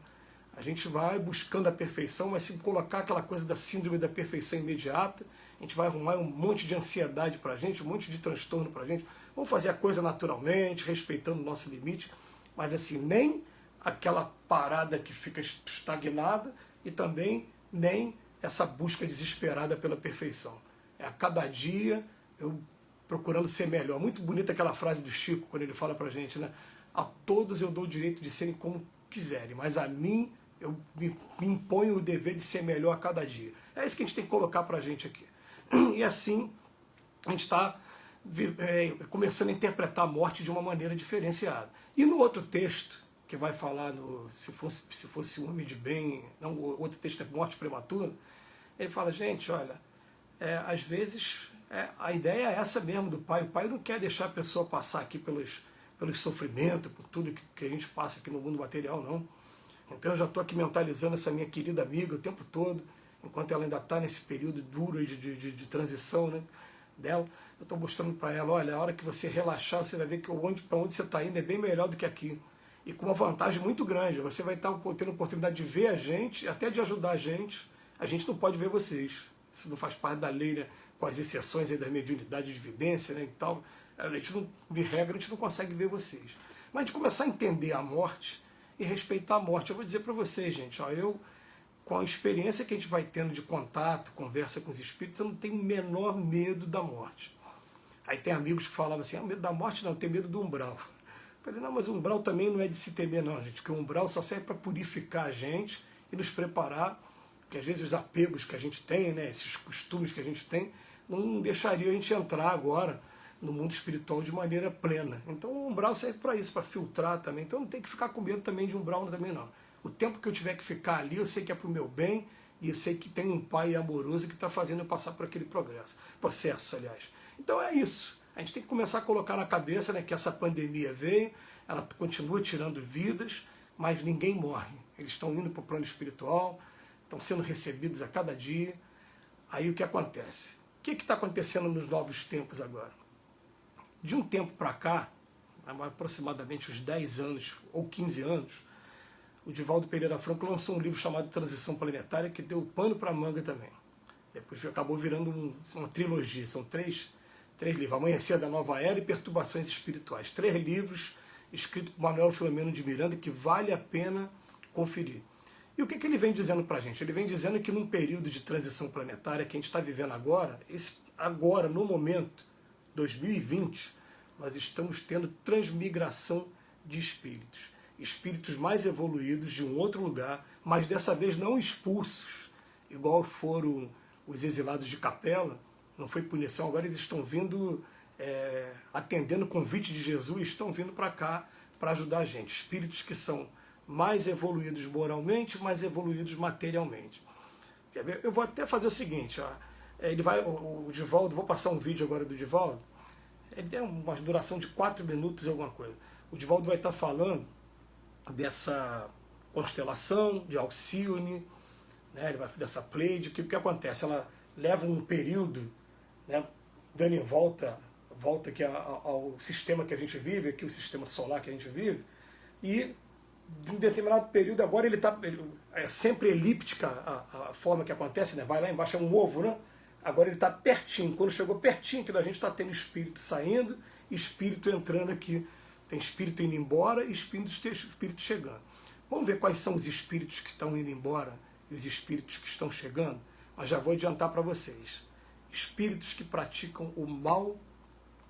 A gente vai buscando a perfeição, mas se colocar aquela coisa da síndrome da perfeição imediata, a gente vai arrumar um monte de ansiedade para a gente, um monte de transtorno para a gente. Vamos fazer a coisa naturalmente, respeitando o nosso limite, mas assim, nem aquela parada que fica estagnada e também nem essa busca desesperada pela perfeição. É a cada dia eu procurando ser melhor. Muito bonita aquela frase do Chico, quando ele fala pra gente, né? A todos eu dou o direito de serem como quiserem, mas a mim eu me imponho o dever de ser melhor a cada dia. É isso que a gente tem que colocar para a gente aqui. E assim, a gente está começando a interpretar a morte de uma maneira diferenciada. E no outro texto, que vai falar, se fosse um homem de bem, não, o outro texto é morte prematura, ele fala, gente, olha, às vezes a ideia é essa mesmo do Pai. O Pai não quer deixar a pessoa passar aqui pelos sofrimentos, por tudo que a gente passa aqui no mundo material, não. Então eu já estou aqui mentalizando essa minha querida amiga o tempo todo, enquanto ela ainda está nesse período duro de transição, né, dela. Eu estou mostrando para ela, olha, a hora que você relaxar, você vai ver que para onde você está indo é bem melhor do que aqui. E com uma vantagem muito grande, você vai estar tendo a oportunidade de ver a gente, até de ajudar a gente não pode ver vocês. Isso não faz parte da lei, né, com as exceções aí da mediunidade de evidência, né, e tal. A gente não, de regra, a gente não consegue ver vocês. Mas de começar a entender a morte e respeitar a morte, eu vou dizer para vocês, gente, ó, eu, com a experiência que a gente vai tendo de contato, conversa com os espíritos, eu não tenho o menor medo da morte. Aí tem amigos que falavam assim, medo da morte não, eu tenho medo do umbral. Eu falei, não, mas o umbral também não é de se temer não, gente, porque o umbral só serve para purificar a gente e nos preparar, porque às vezes os apegos que a gente tem, né, esses costumes que a gente tem, não deixaria a gente entrar agora no mundo espiritual de maneira plena. Então o umbral serve para isso, para filtrar também. Então não tem que ficar com medo também de umbral também não. O tempo que eu tiver que ficar ali, eu sei que é para o meu bem e eu sei que tem um Pai amoroso que está fazendo eu passar por aquele processo, aliás. Então é isso. A gente tem que começar a colocar na cabeça, né, que essa pandemia veio, ela continua tirando vidas, mas ninguém morre. Eles estão indo para o plano espiritual, estão sendo recebidos a cada dia. Aí o que acontece? O que está acontecendo nos novos tempos agora? De um tempo para cá, aproximadamente uns 10 anos ou 15 anos, o Divaldo Pereira Franco lançou um livro chamado Transição Planetária, que deu pano para manga também. Depois acabou virando uma trilogia, são três livros, Amanhecer da Nova Era e Perturbações Espirituais. 3 livros escritos por Manuel Filomeno de Miranda que vale a pena conferir. E o que ele vem dizendo para a gente? Ele vem dizendo que num período de transição planetária que a gente está vivendo agora, agora, no momento, 2020, nós estamos tendo transmigração de espíritos. Espíritos mais evoluídos de um outro lugar, mas dessa vez não expulsos, igual foram os exilados de Capela, não foi punição, agora eles estão vindo, atendendo o convite de Jesus, estão vindo para cá para ajudar a gente. Espíritos que são mais evoluídos moralmente, mais evoluídos materialmente. Quer ver? Eu vou até fazer o seguinte, ó, o Divaldo, vou passar um vídeo agora do Divaldo, ele tem uma duração de 4 minutos e alguma coisa. O Divaldo vai estar falando dessa constelação de Alcione, né, dessa Pleiade, que o que acontece? Ela leva um período, né, dando em volta aqui ao sistema que a gente vive, aqui o sistema solar que a gente vive, e de um determinado período, agora é sempre elíptica a forma que acontece, né? Vai lá embaixo, é um ovo, né? Agora ele está pertinho, quando chegou pertinho, que a gente está tendo espírito saindo, espírito entrando aqui, tem espírito indo embora e espírito chegando. Vamos ver quais são os espíritos que estão indo embora e os espíritos que estão chegando, mas já vou adiantar para vocês. Espíritos que praticam o mal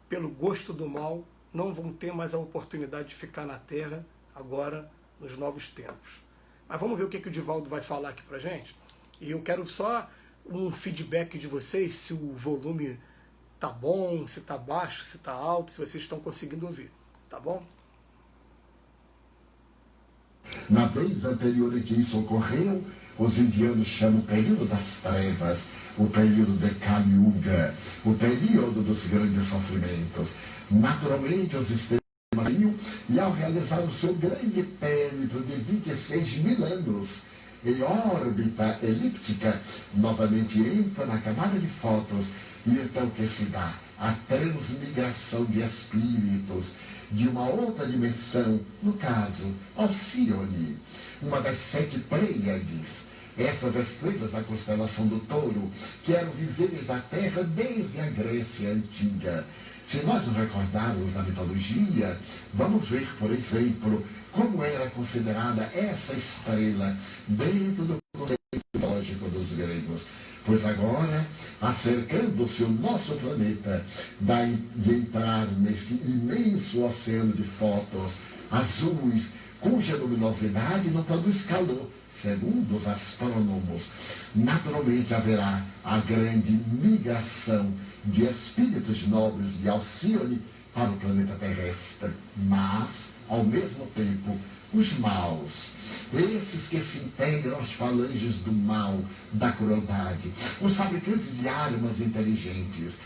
pelo gosto do mal não vão ter mais a oportunidade de ficar na Terra agora nos novos tempos. Mas vamos ver o que o Divaldo vai falar aqui pra gente. E eu quero só um feedback de vocês, se o volume tá bom, se tá baixo, se tá alto, se vocês estão conseguindo ouvir. Tá bom? Na vez anterior em que isso ocorreu, os indianos chamam o período das trevas, o período de Kali Yuga, o período dos grandes sofrimentos. Naturalmente, os sistemas e ao realizar o seu grande périplo de 26 mil anos em órbita elíptica, novamente entra na camada de fótons e então que se dá a transmigração de espíritos de uma outra dimensão, no caso, Alcione, uma das 7 Pleiades, essas estrelas da constelação do Touro, que eram visíveis da Terra desde a Grécia Antiga. Se nós nos recordarmos da mitologia, vamos ver, por exemplo, como era considerada essa estrela dentro do conceito lógico dos gregos. Pois agora, acercando-se o nosso planeta, vai entrar neste imenso oceano de fótons azuis, cuja luminosidade não produz calor, segundo os astrônomos. Naturalmente haverá a grande migração de espíritos nobres de Alcíone para o planeta terrestre, mas, ao mesmo tempo, os maus, esses que se integram às falanges do mal, da crueldade, os fabricantes de armas inteligentes,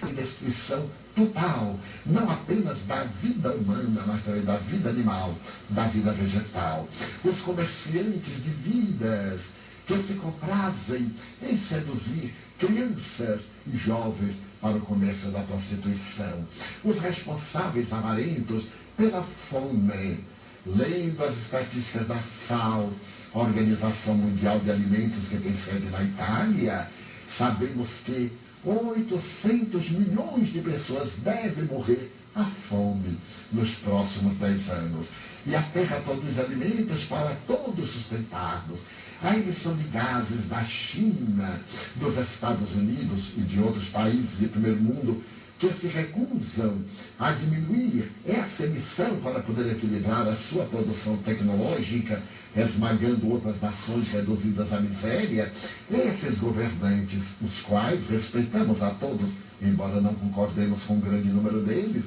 a destruição total, não apenas da vida humana, mas também da vida animal, da vida vegetal. Os comerciantes de vidas que se comprazem em seduzir crianças e jovens para o comércio da prostituição. Os responsáveis avarentos pela fome. Lendo as estatísticas da FAO, Organização Mundial de Alimentos, que tem sede na Itália, sabemos que 800 milhões de pessoas devem morrer à fome nos próximos 10 anos. E a Terra produz alimentos para todos sustentarmos. A emissão de gases da China, dos Estados Unidos e de outros países de primeiro mundo que se recusam a diminuir essa emissão para poder equilibrar a sua produção tecnológica, esmagando outras nações reduzidas à miséria, esses governantes, os quais respeitamos a todos, embora não concordemos com um grande número deles,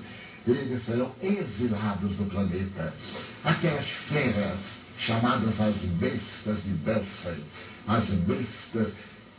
eles serão exilados do planeta. Aquelas feras chamadas as bestas de Belsen, as bestas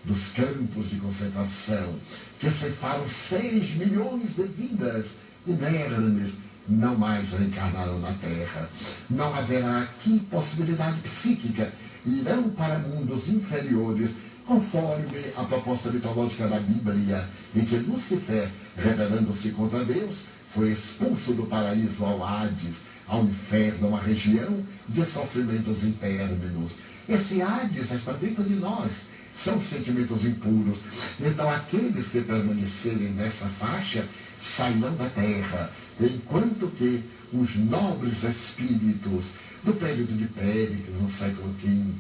dos campos de concentração, que ceifaram 6 milhões de vidas inermes, não mais reencarnaram na Terra. Não haverá aqui possibilidade psíquica, irão para mundos inferiores, conforme a proposta mitológica da Bíblia, em que Lúcifer, rebelando-se contra Deus, foi expulso do paraíso ao Hades, ao inferno, uma região de sofrimentos internos. Esse Hades está dentro de nós, são sentimentos impuros. Então aqueles que permanecerem nessa faixa sairão da terra, enquanto que os nobres espíritos do período de Péricles, no século V,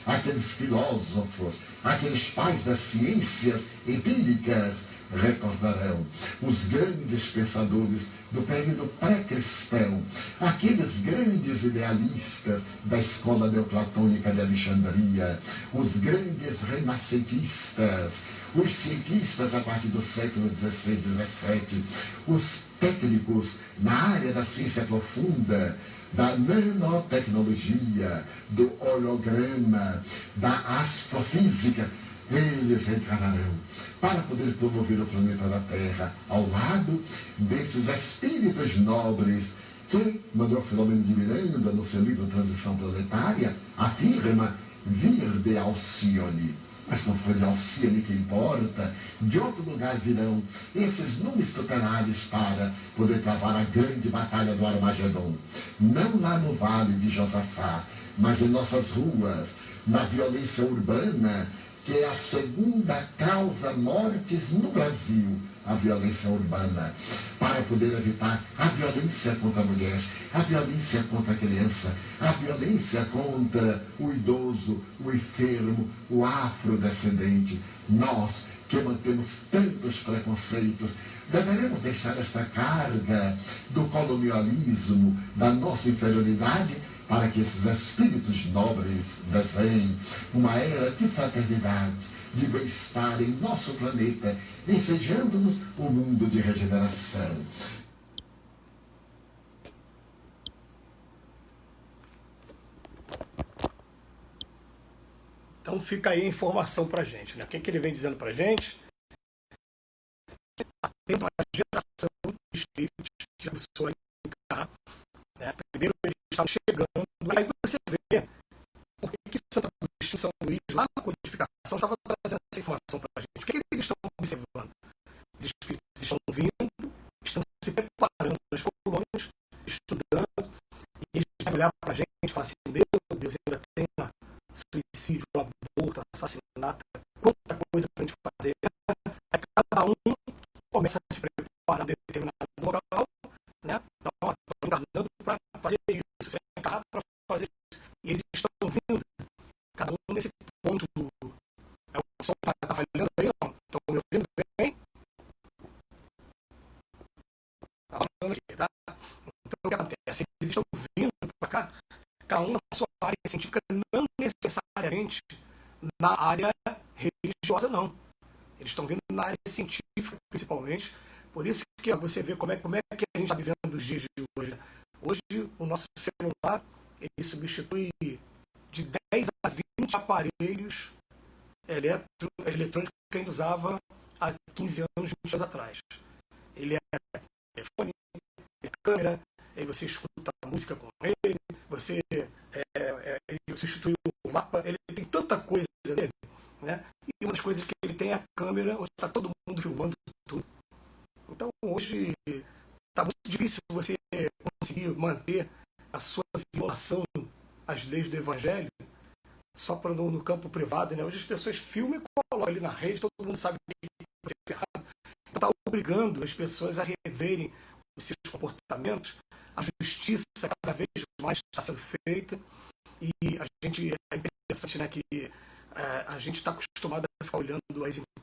aqueles filósofos, aqueles pais das ciências empíricas, retornarão. Os grandes pensadores do período pré-cristão, aqueles grandes idealistas da escola neoplatônica de Alexandria, os grandes renascentistas, os cientistas a partir do século XVI e XVII, os técnicos na área da ciência profunda, da nanotecnologia, do holograma, da astrofísica, eles reencarnarão para poder promover o planeta da Terra ao lado desses espíritos nobres que Manuel Filomeno de Miranda, no seu livro Transição Planetária, afirma vir de Alcíone. Mas não foi de Alcíone que importa, de outro lugar virão esses números tutelares para poder travar a grande batalha do Armagedon. Não lá no Vale de Josafá, mas em nossas ruas, na violência urbana, que é a segunda causa mortes no Brasil, a violência urbana, para poder evitar a violência contra a mulher, a violência contra a criança, a violência contra o idoso, o enfermo, o afrodescendente. Nós, que mantemos tantos preconceitos, deveremos deixar esta carga do colonialismo, da nossa inferioridade, para que esses espíritos nobres desenhem uma era de fraternidade, de bem-estar em nosso planeta, ensejando-nos um mundo de regeneração. Então fica aí a informação para a gente, né? O que ele vem dizendo para a gente? Tem uma geração de espíritos que a pessoa encarna, né? Primeiro eles estavam chegando, aí você vê por que Santo Agostinho, São Luís, lá na codificação, estava trazendo essa informação para a gente. O que eles estão observando? Os espíritos estão vindo, estão se preparando nas colônias, estudando, e eles vão olhar para a gente e falar assim, meu Deus, ainda tem suicídio, aborto, assassinato, quanta coisa para a gente fazer. Aí cada um começa a se preparar em determinado local, né? Então, estou encarnando para fazer isso, você encarna para fazer isso. E eles estão vindo, cada um nesse ponto do... O som está falhando aí, não? Estão me ouvindo bem? Está falando aqui, tá? Então, o que acontece? Eles estão vindo para cá cada um na sua área científica, não necessariamente na área religiosa, não. Eles estão vindo na área científica, principalmente. Por isso que você vê como é que a gente está vivendo os dias de hoje. Hoje, o nosso celular, ele substitui de 10 a 20 aparelhos eletrônicos que a gente usava há 15 anos, 20 anos atrás. Ele é telefone, é câmera, aí você escuta a música com ele, você substitui o mapa, ele tem tanta coisa nele, né? E uma das coisas que ele tem é a câmera, hoje está todo mundo filmando tudo. Então hoje está muito difícil você conseguir manter a sua violação às leis do Evangelho só para no campo privado, né? Hoje as pessoas filmam e colocam ali na rede, todo mundo sabe que é errado. Está obrigando as pessoas a reverem os seus comportamentos. A justiça cada vez mais está sendo feita e é interessante, né, que a gente está acostumado a ficar olhando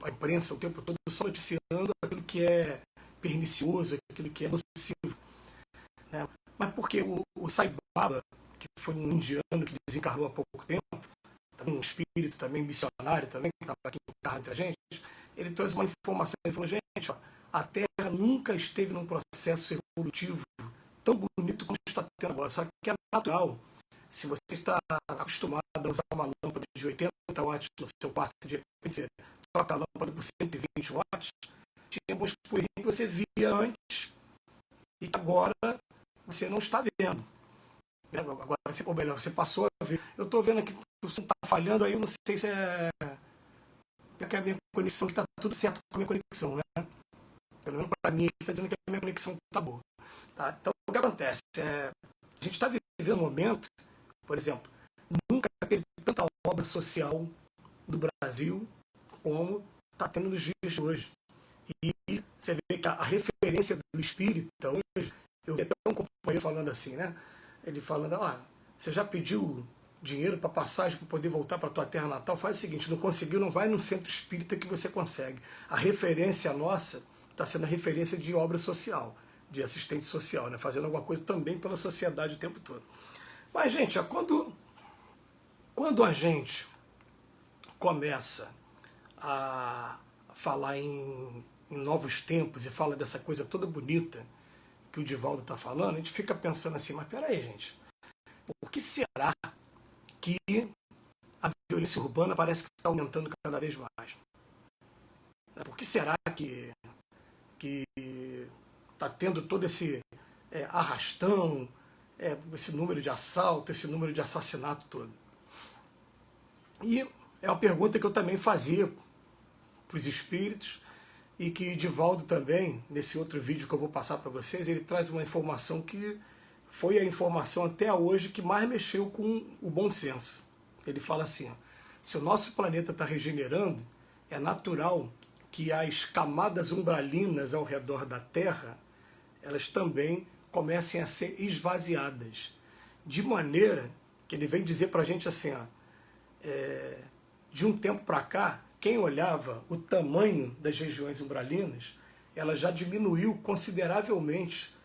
a imprensa o tempo todo só noticiando aquilo que é pernicioso, aquilo que é nocivo, né? Mas porque o Sai Baba, que foi um indiano que desencarnou há pouco tempo, um espírito também missionário também, que estava aqui encarnado entre a gente, ele trouxe uma informação, ele falou, gente, ó, a Terra nunca esteve num processo evolutivo tão bonito como está tendo agora, só que é natural. Se você está acostumado a usar uma lâmpada de 80 watts no seu quarto, de repente você troca a lâmpada por 120 watts, tinha alguns poeirinhos que você via antes e que agora você não está vendo. Agora, ou melhor, você passou a ver. Eu estou vendo aqui que o som está falhando, aí eu não sei se é a minha conexão, que está tudo certo com a minha conexão, né? Pelo menos para mim, está dizendo que a minha conexão está boa. Tá? Então, o que acontece? A gente está vivendo um momento, por exemplo, nunca teve tanta obra social do Brasil como está tendo nos dias de hoje. E você vê que a referência do espírita hoje, eu vi até um companheiro falando assim, né? Ele falando, você já pediu dinheiro para passagem para poder voltar para a tua terra natal? Faz o seguinte, não conseguiu, não vai no centro espírita que você consegue. A referência nossa está sendo a referência de obra social, de assistente social, né? Fazendo alguma coisa também pela sociedade o tempo todo. Mas, gente, quando a gente começa a falar em novos tempos e fala dessa coisa toda bonita que o Divaldo está falando, a gente fica pensando assim, mas peraí, gente, por que será que a violência urbana parece que está aumentando cada vez mais? Por que será que está tendo todo esse arrastão, esse número de assalto, esse número de assassinato todo? E é uma pergunta que eu também fazia para os espíritos, e que Divaldo também, nesse outro vídeo que eu vou passar para vocês, ele traz uma informação que foi a informação até hoje que mais mexeu com o bom senso. Ele fala assim, se o nosso planeta está regenerando, é natural que as camadas umbralinas ao redor da Terra, elas também comecem a ser esvaziadas. De maneira que ele vem dizer para a gente assim, de um tempo para cá, quem olhava o tamanho das regiões umbralinas, ela já diminuiu consideravelmente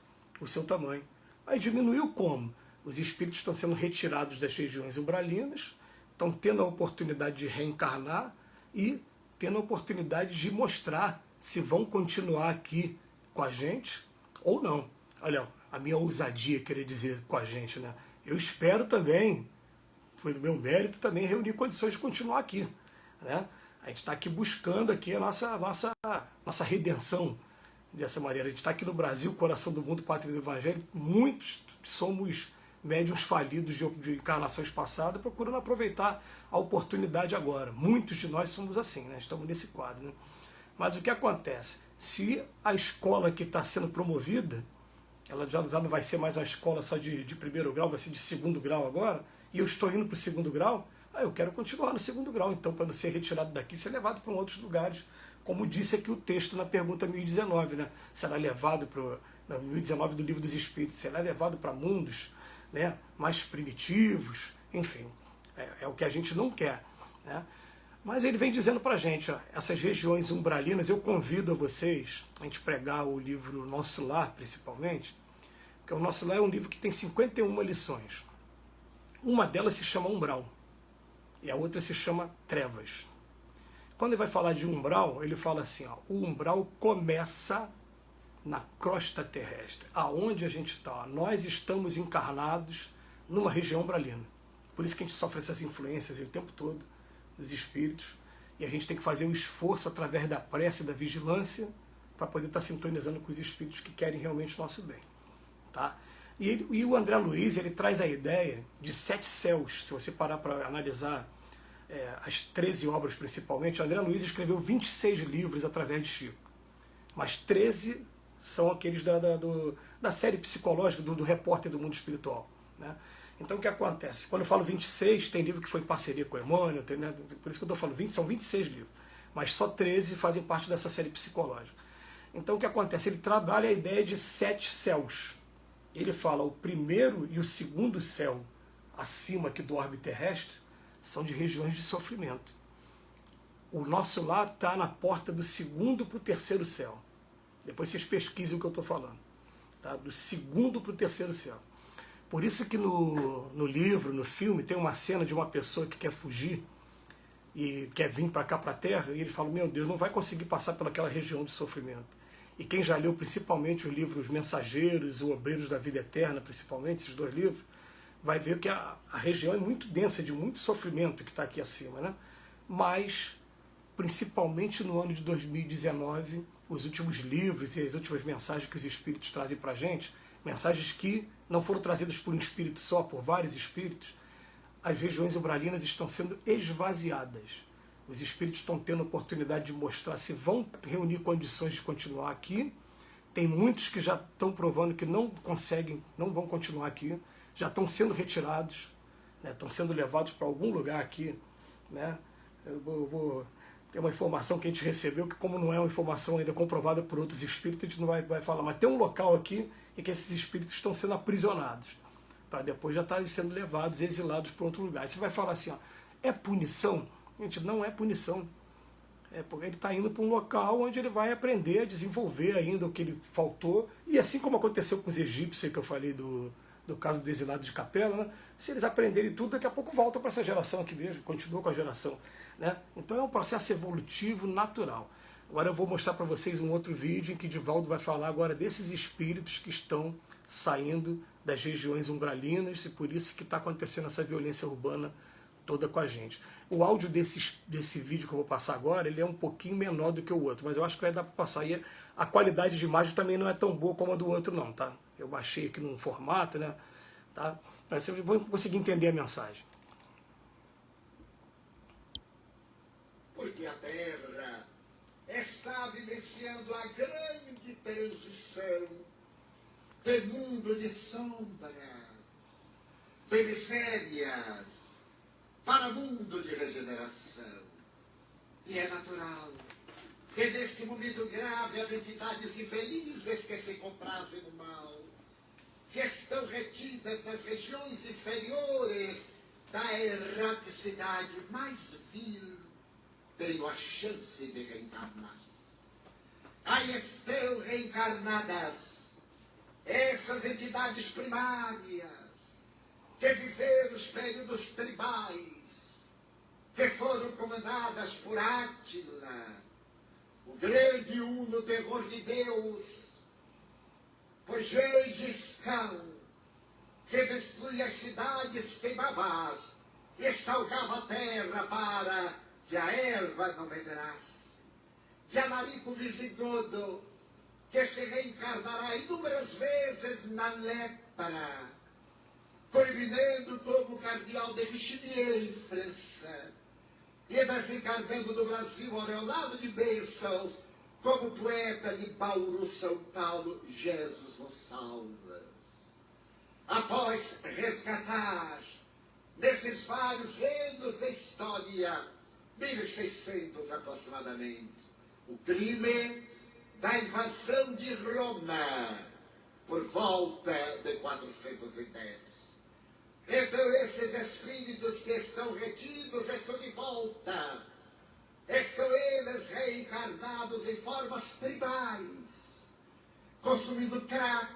o seu tamanho. Aí diminuiu como? Os espíritos estão sendo retirados das regiões umbralinas, estão tendo a oportunidade de reencarnar e tendo a oportunidade de mostrar se vão continuar aqui com a gente ou não. Olha, a minha ousadia querer dizer com a gente, né? Eu espero também, foi do meu mérito também, reunir condições de continuar aqui, né? A gente está aqui buscando aqui a nossa redenção dessa maneira. A gente está aqui no Brasil, coração do mundo, pátria do Evangelho. Muitos somos médiuns falidos de encarnações passadas, procurando aproveitar a oportunidade agora. Muitos de nós somos assim, né? Estamos nesse quadro, né? Mas o que acontece? Se a escola que está sendo promovida, ela já não vai ser mais uma escola só de primeiro grau, vai ser de segundo grau agora, e eu estou indo para o segundo grau, eu quero continuar no segundo grau, então, para não ser retirado daqui, ser levado para outros lugares, como disse aqui o texto na pergunta 1019, né? Será levado para 1019 do Livro dos Espíritos, será levado para mundos, né, mais primitivos, enfim, é o que a gente não quer, né? Mas ele vem dizendo para a gente, essas regiões umbralinas, eu convido a vocês, a gente pregar o livro Nosso Lar, principalmente, porque o Nosso Lar é um livro que tem 51 lições. Uma delas se chama umbral e a outra se chama trevas. Quando ele vai falar de umbral, ele fala assim, ó, o umbral começa na crosta terrestre, aonde a gente está. Nós estamos encarnados numa região umbralina. Por isso que a gente sofre essas influências aí o tempo todo, dos espíritos, e a gente tem que fazer um esforço através da prece e da vigilância para poder estar sintonizando com os espíritos que querem realmente o nosso bem. Tá? E o André Luiz, ele traz a ideia de 7 céus. Se você parar para analisar as 13 obras principalmente, o André Luiz escreveu 26 livros através de Chico, mas 13 são aqueles da série psicológica, do repórter do mundo espiritual. Né? Então o que acontece? Quando eu falo 26, tem livro que foi em parceria com o Emmanuel, né? Por isso que eu estou falando, são 26 livros, mas só 13 fazem parte dessa série psicológica. Então o que acontece? Ele trabalha a ideia de 7 céus. Ele fala o primeiro e o segundo céu acima aqui do orbe terrestre são de regiões de sofrimento. O nosso lá está na porta do segundo para o terceiro céu. Depois vocês pesquisem o que eu estou falando. Tá? Do segundo para o terceiro céu. Por isso que no livro, no filme, tem uma cena de uma pessoa que quer fugir e quer vir para cá, para a Terra, e ele fala, meu Deus, não vai conseguir passar pelaquela região de sofrimento. E quem já leu principalmente os livros Mensageiros, o Obreiros da Vida Eterna, principalmente, esses 2 livros, vai ver que a região é muito densa, de muito sofrimento que está aqui acima. Né? Mas, principalmente no ano de 2019, os últimos livros e as últimas mensagens que os espíritos trazem para a gente, mensagens que não foram trazidas por um espírito só, por vários espíritos, as regiões umbralinas estão sendo esvaziadas. Os espíritos estão tendo a oportunidade de mostrar se vão reunir condições de continuar aqui. Tem muitos que já estão provando que não conseguem, não vão continuar aqui, já estão sendo retirados, né? Estão sendo levados para algum lugar aqui. Né? Tem uma informação que a gente recebeu que, como não é uma informação ainda comprovada por outros espíritos, a gente não vai falar, mas tem um local aqui em que esses espíritos estão sendo aprisionados, para depois já estarem sendo levados, exilados para outro lugar. Aí você vai falar assim, ó, é punição? Gente, não é punição. É porque ele está indo para um local onde ele vai aprender a desenvolver ainda o que ele faltou. E assim como aconteceu com os egípcios, que eu falei do caso do exilado de Capela, né? Se eles aprenderem tudo, daqui a pouco voltam para essa geração aqui mesmo, continua com a geração. Né? Então é um processo evolutivo natural. Agora eu vou mostrar para vocês um outro vídeo em que Divaldo vai falar agora desses espíritos que estão saindo das regiões umbralinas e por isso que está acontecendo essa violência urbana toda com a gente. O áudio desse vídeo que eu vou passar agora, ele é um pouquinho menor do que o outro, mas eu acho que vai dar para passar. E a qualidade de imagem também não é tão boa como a do outro não, tá? Eu baixei aqui num formato, né? Tá? Mas vocês vão conseguir entender a mensagem. Porque a Terra está vivenciando a grande transição de mundo de sombras, de misérias, para mundo de regeneração. E é natural que neste momento grave as entidades infelizes que se comprazem no mal, que estão retidas nas regiões inferiores da erraticidade mais vil, tenham a chance de reencarnar-se. Aí estão reencarnadas essas entidades primárias que viveram os períodos tribais, que foram comandadas por Átila, o grande e uno terror de Deus, por Gengis Khan, que destruía as cidades, queimava-as e salgava a terra para que a erva não medrasse. De Alarico Visigodo, que se reencarnará inúmeras vezes na lepra, culminando como cardeal de Richelieu em França, e desencarnando no Brasil aureolado de bênçãos, como poeta de Bauru, São Paulo, Jesus Gonçalves. Após resgatar, nesses vários anos da história, 1600 aproximadamente, o crime da invasão de Roma, por volta de 410. Então esses espíritos que estão retidos estão de volta. Estão eles reencarnados em formas tribais, consumindo crack,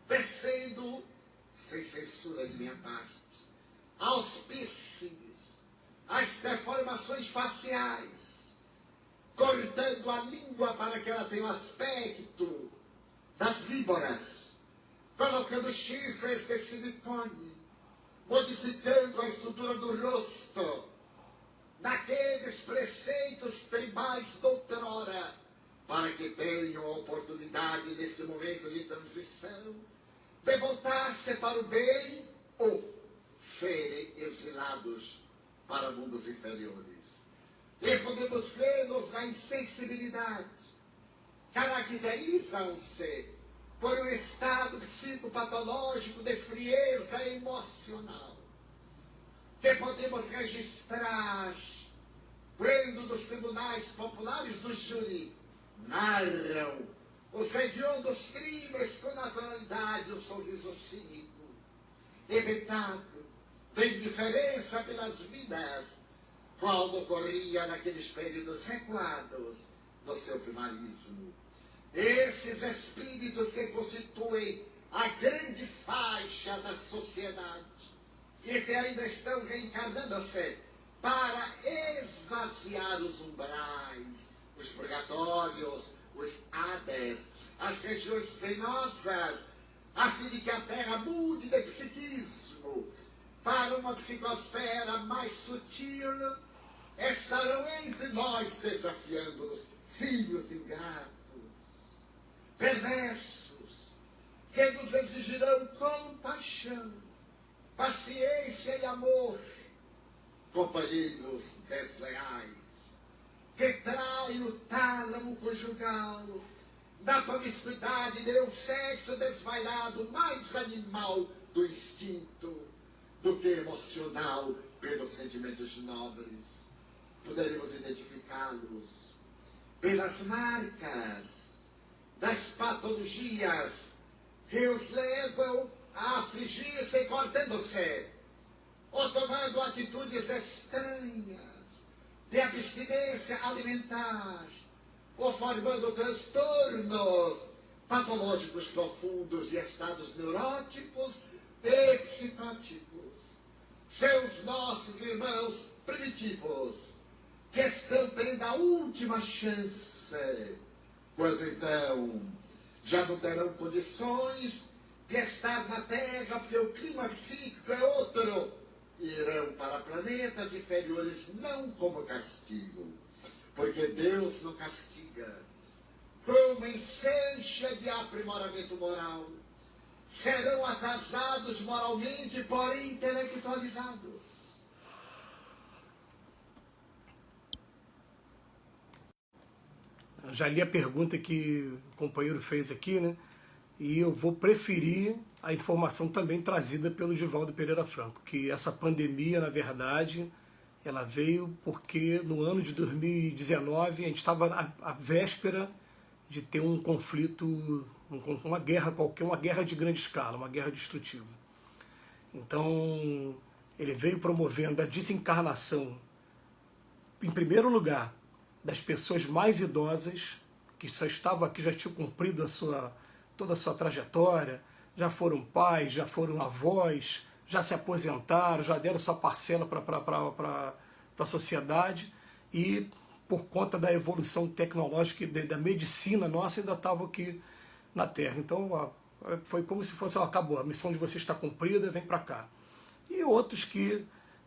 descendo, sem censura de minha parte, aos piercings, às deformações faciais, cortando a língua para que ela tenha o aspecto das víboras, colocando chifres de silicone, modificando a estrutura do rosto, naqueles preceitos tribais doutrora, para que tenham a oportunidade, nesse momento de transição, de voltar-se para o bem ou serem exilados para mundos inferiores. E podemos vê-los na insensibilidade. Caracterizam-se por um estado psicopatológico de frieza emocional, que podemos registrar quando nos tribunais populares do júri narram os hediondos crimes com naturalidade, um sorriso cínico, evitado de indiferença pelas vidas, qual ocorria naqueles períodos recuados do seu primarismo. Esses espíritos que constituem a grande faixa da sociedade e que ainda estão reencarnando-se para esvaziar os umbrais, os purgatórios, os Hades, as regiões penosas, a fim de que a Terra mude de psiquismo para uma psicosfera mais sutil, estarão entre nós desafiando-nos, filhos ingratos, perversos, que nos exigirão compaixão, paciência e amor, companheiros desleais, que traem o tálamo conjugal da promiscuidade de um sexo desvairado mais animal do instinto do que emocional pelos sentimentos nobres. Poderemos identificá-los pelas marcas das patologias que os levam a afligir-se cortando-se, ou tomando atitudes estranhas de abstinência alimentar, ou formando transtornos patológicos profundos de estados neuróticos e psicóticos. São os nossos irmãos primitivos que estão tendo a última chance, quando então já não terão condições de estar na Terra, porque o clima psíquico é outro, e irão para planetas inferiores não como castigo, porque Deus não castiga, como ensancha de aprimoramento moral. Serão atrasados moralmente, porém intelectualizados. Já li a pergunta que o companheiro fez aqui, né? E eu vou preferir a informação também trazida pelo Divaldo Pereira Franco, que essa pandemia, na verdade, ela veio porque no ano de 2019 a gente estava à véspera de ter um conflito, uma guerra qualquer, uma guerra de grande escala, uma guerra destrutiva. Então, ele veio promovendo a desencarnação, em primeiro lugar, das pessoas mais idosas, que só estavam aqui, já tinham cumprido toda a sua trajetória, já foram pais, já foram avós, já se aposentaram, já deram sua parcela para a sociedade, e por conta da evolução tecnológica e da medicina nossa, ainda estavam aqui na Terra. Então foi como se fosse, acabou, a missão de vocês está cumprida, vem para cá. E outros que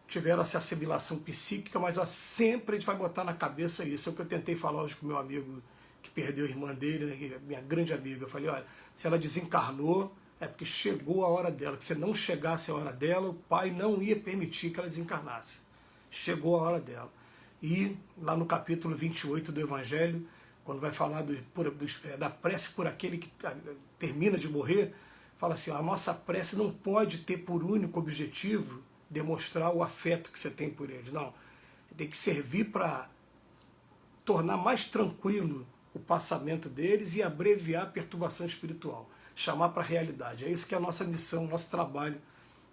tiveram essa assimilação psíquica, mas sempre a gente vai botar na cabeça isso. É o que eu tentei falar hoje com meu amigo que perdeu a irmã dele, né, que é minha grande amiga. Eu falei, olha, se ela desencarnou, é porque chegou a hora dela, que se não chegasse a hora dela, o pai não ia permitir que ela desencarnasse. Chegou a hora dela. E lá no capítulo 28 do Evangelho, quando vai falar da prece por aquele que termina de morrer, fala assim, a nossa prece não pode ter por único objetivo demonstrar o afeto que você tem por ele. Não, tem que servir para tornar mais tranquilo o passamento deles e abreviar a perturbação espiritual, chamar para a realidade. É isso que é a nossa missão, o nosso trabalho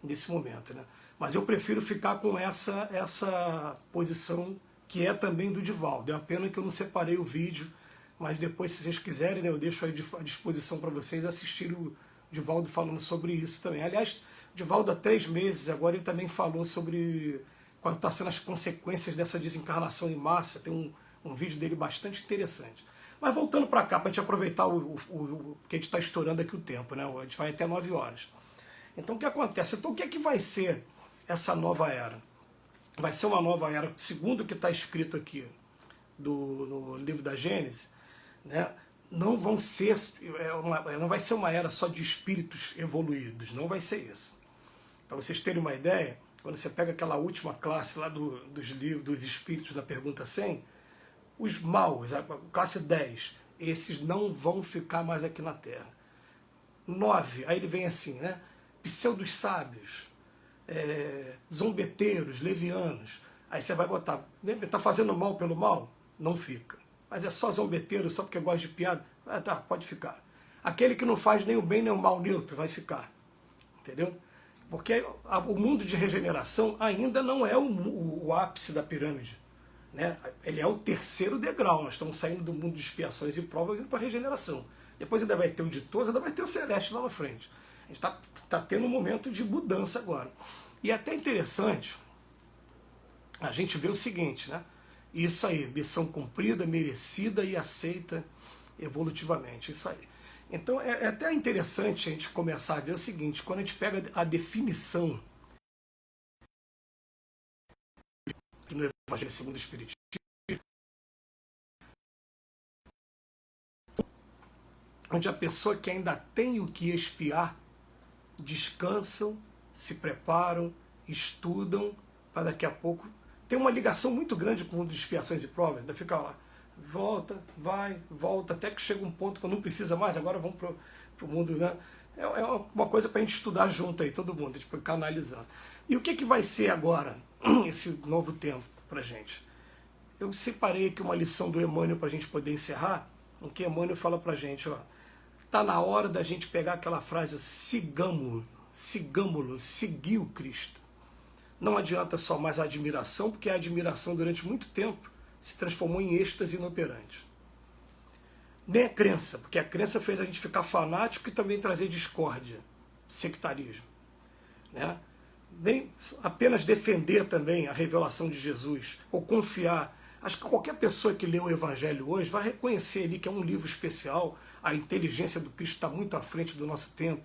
nesse momento, né? Mas eu prefiro ficar com essa posição que é também do Divaldo. É uma pena que eu não separei o vídeo, mas depois, se vocês quiserem, né, eu deixo aí à disposição para vocês assistirem o Divaldo falando sobre isso também. Aliás, Divaldo, há 3 meses, agora ele também falou sobre quais estão sendo as consequências dessa desencarnação em massa. Tem um vídeo dele bastante interessante. Mas voltando para cá, para a gente aproveitar que a gente está estourando aqui o tempo, né? A gente vai até 9 horas. Então o que acontece? Então o que é que vai ser essa nova era? Vai ser uma nova era, segundo o que está escrito aqui no livro da Gênesis, né? Não vai ser uma era só de espíritos evoluídos, não vai ser isso. Para vocês terem uma ideia, quando você pega aquela última classe lá dos espíritos da pergunta 100, os maus, a classe 10, esses não vão ficar mais aqui na Terra. 9, aí ele vem assim, né? Pseudos sábios, zombeteiros, levianos. Aí você vai botar, está fazendo mal pelo mal? Não fica. Mas é só zombeteiro, só porque gosta de piada? Ah, tá, pode ficar. Aquele que não faz nem o bem nem o mal neutro, vai ficar. Entendeu? Porque o mundo de regeneração ainda não é o ápice da pirâmide. Né? Ele é o 3º degrau. Nós estamos saindo do mundo de expiações e provas indo para a regeneração. Depois ainda vai ter o ditoso, ainda vai ter o celeste lá na frente. A gente está tendo um momento de mudança agora. E é até interessante a gente ver o seguinte, né? Isso aí, missão cumprida, merecida e aceita evolutivamente. Isso aí. Então é até interessante a gente começar a ver o seguinte, quando a gente pega a definição no Evangelho segundo o Espiritismo, onde a pessoa que ainda tem o que expiar, descansam, se preparam, estudam, para daqui a pouco ter uma ligação muito grande com o mundo de expiações e provas, ainda fica lá, volta, vai, volta, até que chega um ponto que não precisa mais, agora vamos para o mundo, né? É uma coisa para a gente estudar junto aí, todo mundo, tipo, canalizando. E o que vai ser agora, esse novo tempo para a gente? Eu separei aqui uma lição do Emmanuel para a gente poder encerrar, em que Emmanuel fala para a gente, ó, tá na hora da gente pegar aquela frase, sigamos-lo, seguir o Cristo. Não adianta só mais a admiração, porque a admiração durante muito tempo se transformou em êxtase inoperante. Nem a crença, porque a crença fez a gente ficar fanático e também trazer discórdia, sectarismo. Né? Nem apenas defender também a revelação de Jesus, ou confiar. Acho que qualquer pessoa que lê o Evangelho hoje vai reconhecer ali que é um livro especial, a inteligência do Cristo está muito à frente do nosso tempo,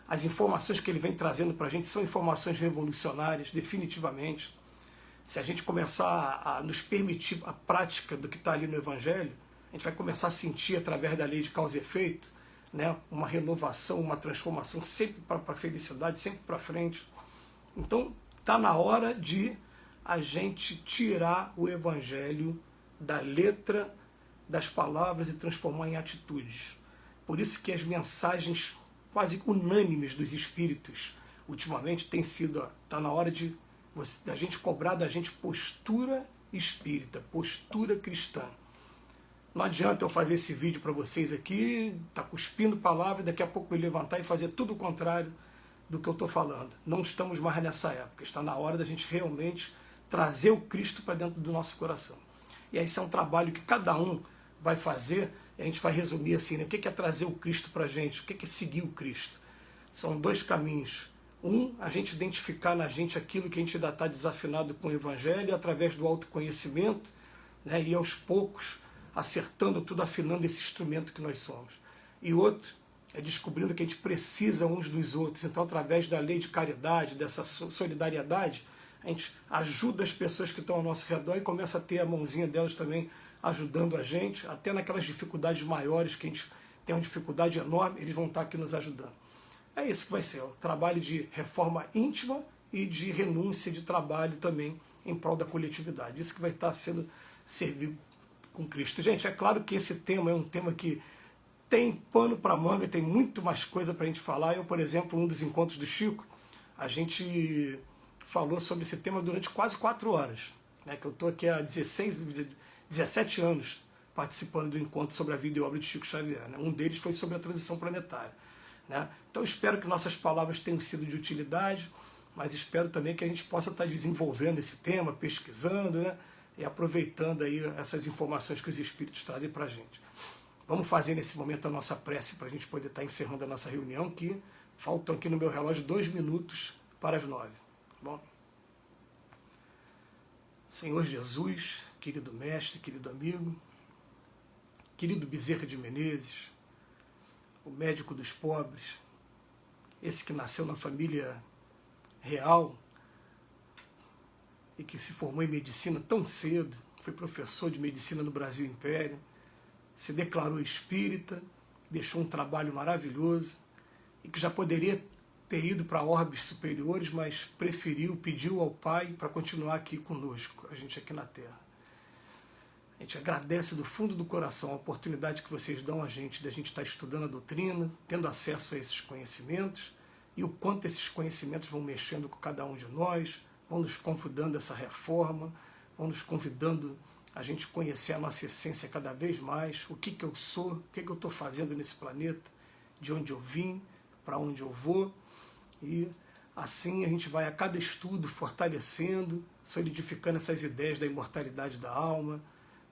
as informações que ele vem trazendo para a gente são informações revolucionárias, definitivamente. Se a gente começar a nos permitir a prática do que está ali no Evangelho, a gente vai começar a sentir, através da lei de causa e efeito, né, uma renovação, uma transformação, sempre para a felicidade, sempre para frente. Então, está na hora de a gente tirar o Evangelho da letra, das palavras e transformar em atitudes. Por isso que as mensagens quase unânimes dos espíritos, ultimamente, têm sido, está na hora de a gente cobrar da gente postura espírita, postura cristã. Não adianta eu fazer esse vídeo para vocês aqui, tá cuspindo palavra, e daqui a pouco me levantar e fazer tudo o contrário do que eu estou falando. Não estamos mais nessa época, está na hora da gente realmente trazer o Cristo para dentro do nosso coração. E aí isso é um trabalho que cada um vai fazer, e a gente vai resumir assim, né? O que é trazer o Cristo para a gente? O que é seguir o Cristo? São 2 caminhos. Um, a gente identificar na gente aquilo que a gente ainda está desafinado com o Evangelho, através do autoconhecimento, né? E aos poucos, acertando tudo, afinando esse instrumento que nós somos. E outro, é descobrindo que a gente precisa uns dos outros. Então, através da lei de caridade, dessa solidariedade, a gente ajuda as pessoas que estão ao nosso redor e começa a ter a mãozinha delas também ajudando a gente, até naquelas dificuldades maiores que a gente tem uma dificuldade enorme, eles vão estar aqui nos ajudando. É isso que vai ser, o trabalho de reforma íntima e de renúncia de trabalho também em prol da coletividade. Isso que vai estar sendo servido com Cristo. Gente, é claro que esse tema é um tema que tem pano para manga, tem muito mais coisa para a gente falar. Eu, por exemplo, um dos encontros do Chico, a gente falou sobre esse tema durante quase 4 horas. Né, que eu estou aqui há 17 anos participando do encontro sobre a vida e obra de Chico Xavier. Né? Um deles foi sobre a transição planetária. Né? Então espero que nossas palavras tenham sido de utilidade, mas espero também que a gente possa estar desenvolvendo esse tema, pesquisando, né? E aproveitando aí essas informações que os Espíritos trazem para a gente. Vamos fazer nesse momento a nossa prece para a gente poder estar encerrando a nossa reunião, que faltam aqui no meu relógio 2 minutos para as 9. Tá bom? Senhor Jesus, querido mestre, querido amigo, querido Bezerra de Menezes, o médico dos pobres, esse que nasceu na família real e que se formou em medicina tão cedo, foi professor de medicina no Brasil Império, se declarou espírita, deixou um trabalho maravilhoso e que já poderia ter ido para orbes superiores, mas preferiu, pediu ao Pai para continuar aqui conosco, a gente aqui na Terra. A gente agradece do fundo do coração a oportunidade que vocês dão a gente de a gente estar estudando a doutrina, tendo acesso a esses conhecimentos e o quanto esses conhecimentos vão mexendo com cada um de nós, vão nos convidando a essa reforma, vão nos convidando a gente conhecer a nossa essência cada vez mais, o que eu sou, o que eu estou fazendo nesse planeta, de onde eu vim, para onde eu vou. E assim a gente vai a cada estudo fortalecendo, solidificando essas ideias da imortalidade da alma,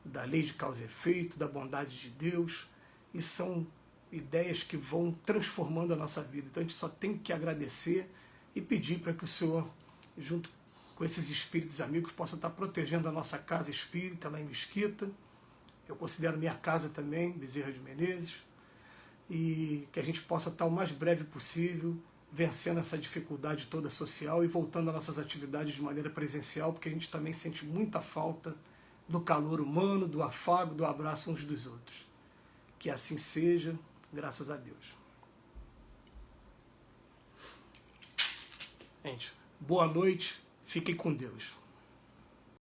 da lei de causa e efeito, da bondade de Deus, e são ideias que vão transformando a nossa vida. Então a gente só tem que agradecer e pedir para que o Senhor, junto com esses espíritos amigos, possa estar protegendo a nossa casa espírita lá em Mesquita. Eu considero minha casa também, Bezerra de Menezes, e que a gente possa estar o mais breve possível vencendo essa dificuldade toda social e voltando às nossas atividades de maneira presencial, porque a gente também sente muita falta do calor humano, do afago, do abraço uns dos outros. Que assim seja, graças a Deus. Gente, boa noite, fiquem com Deus.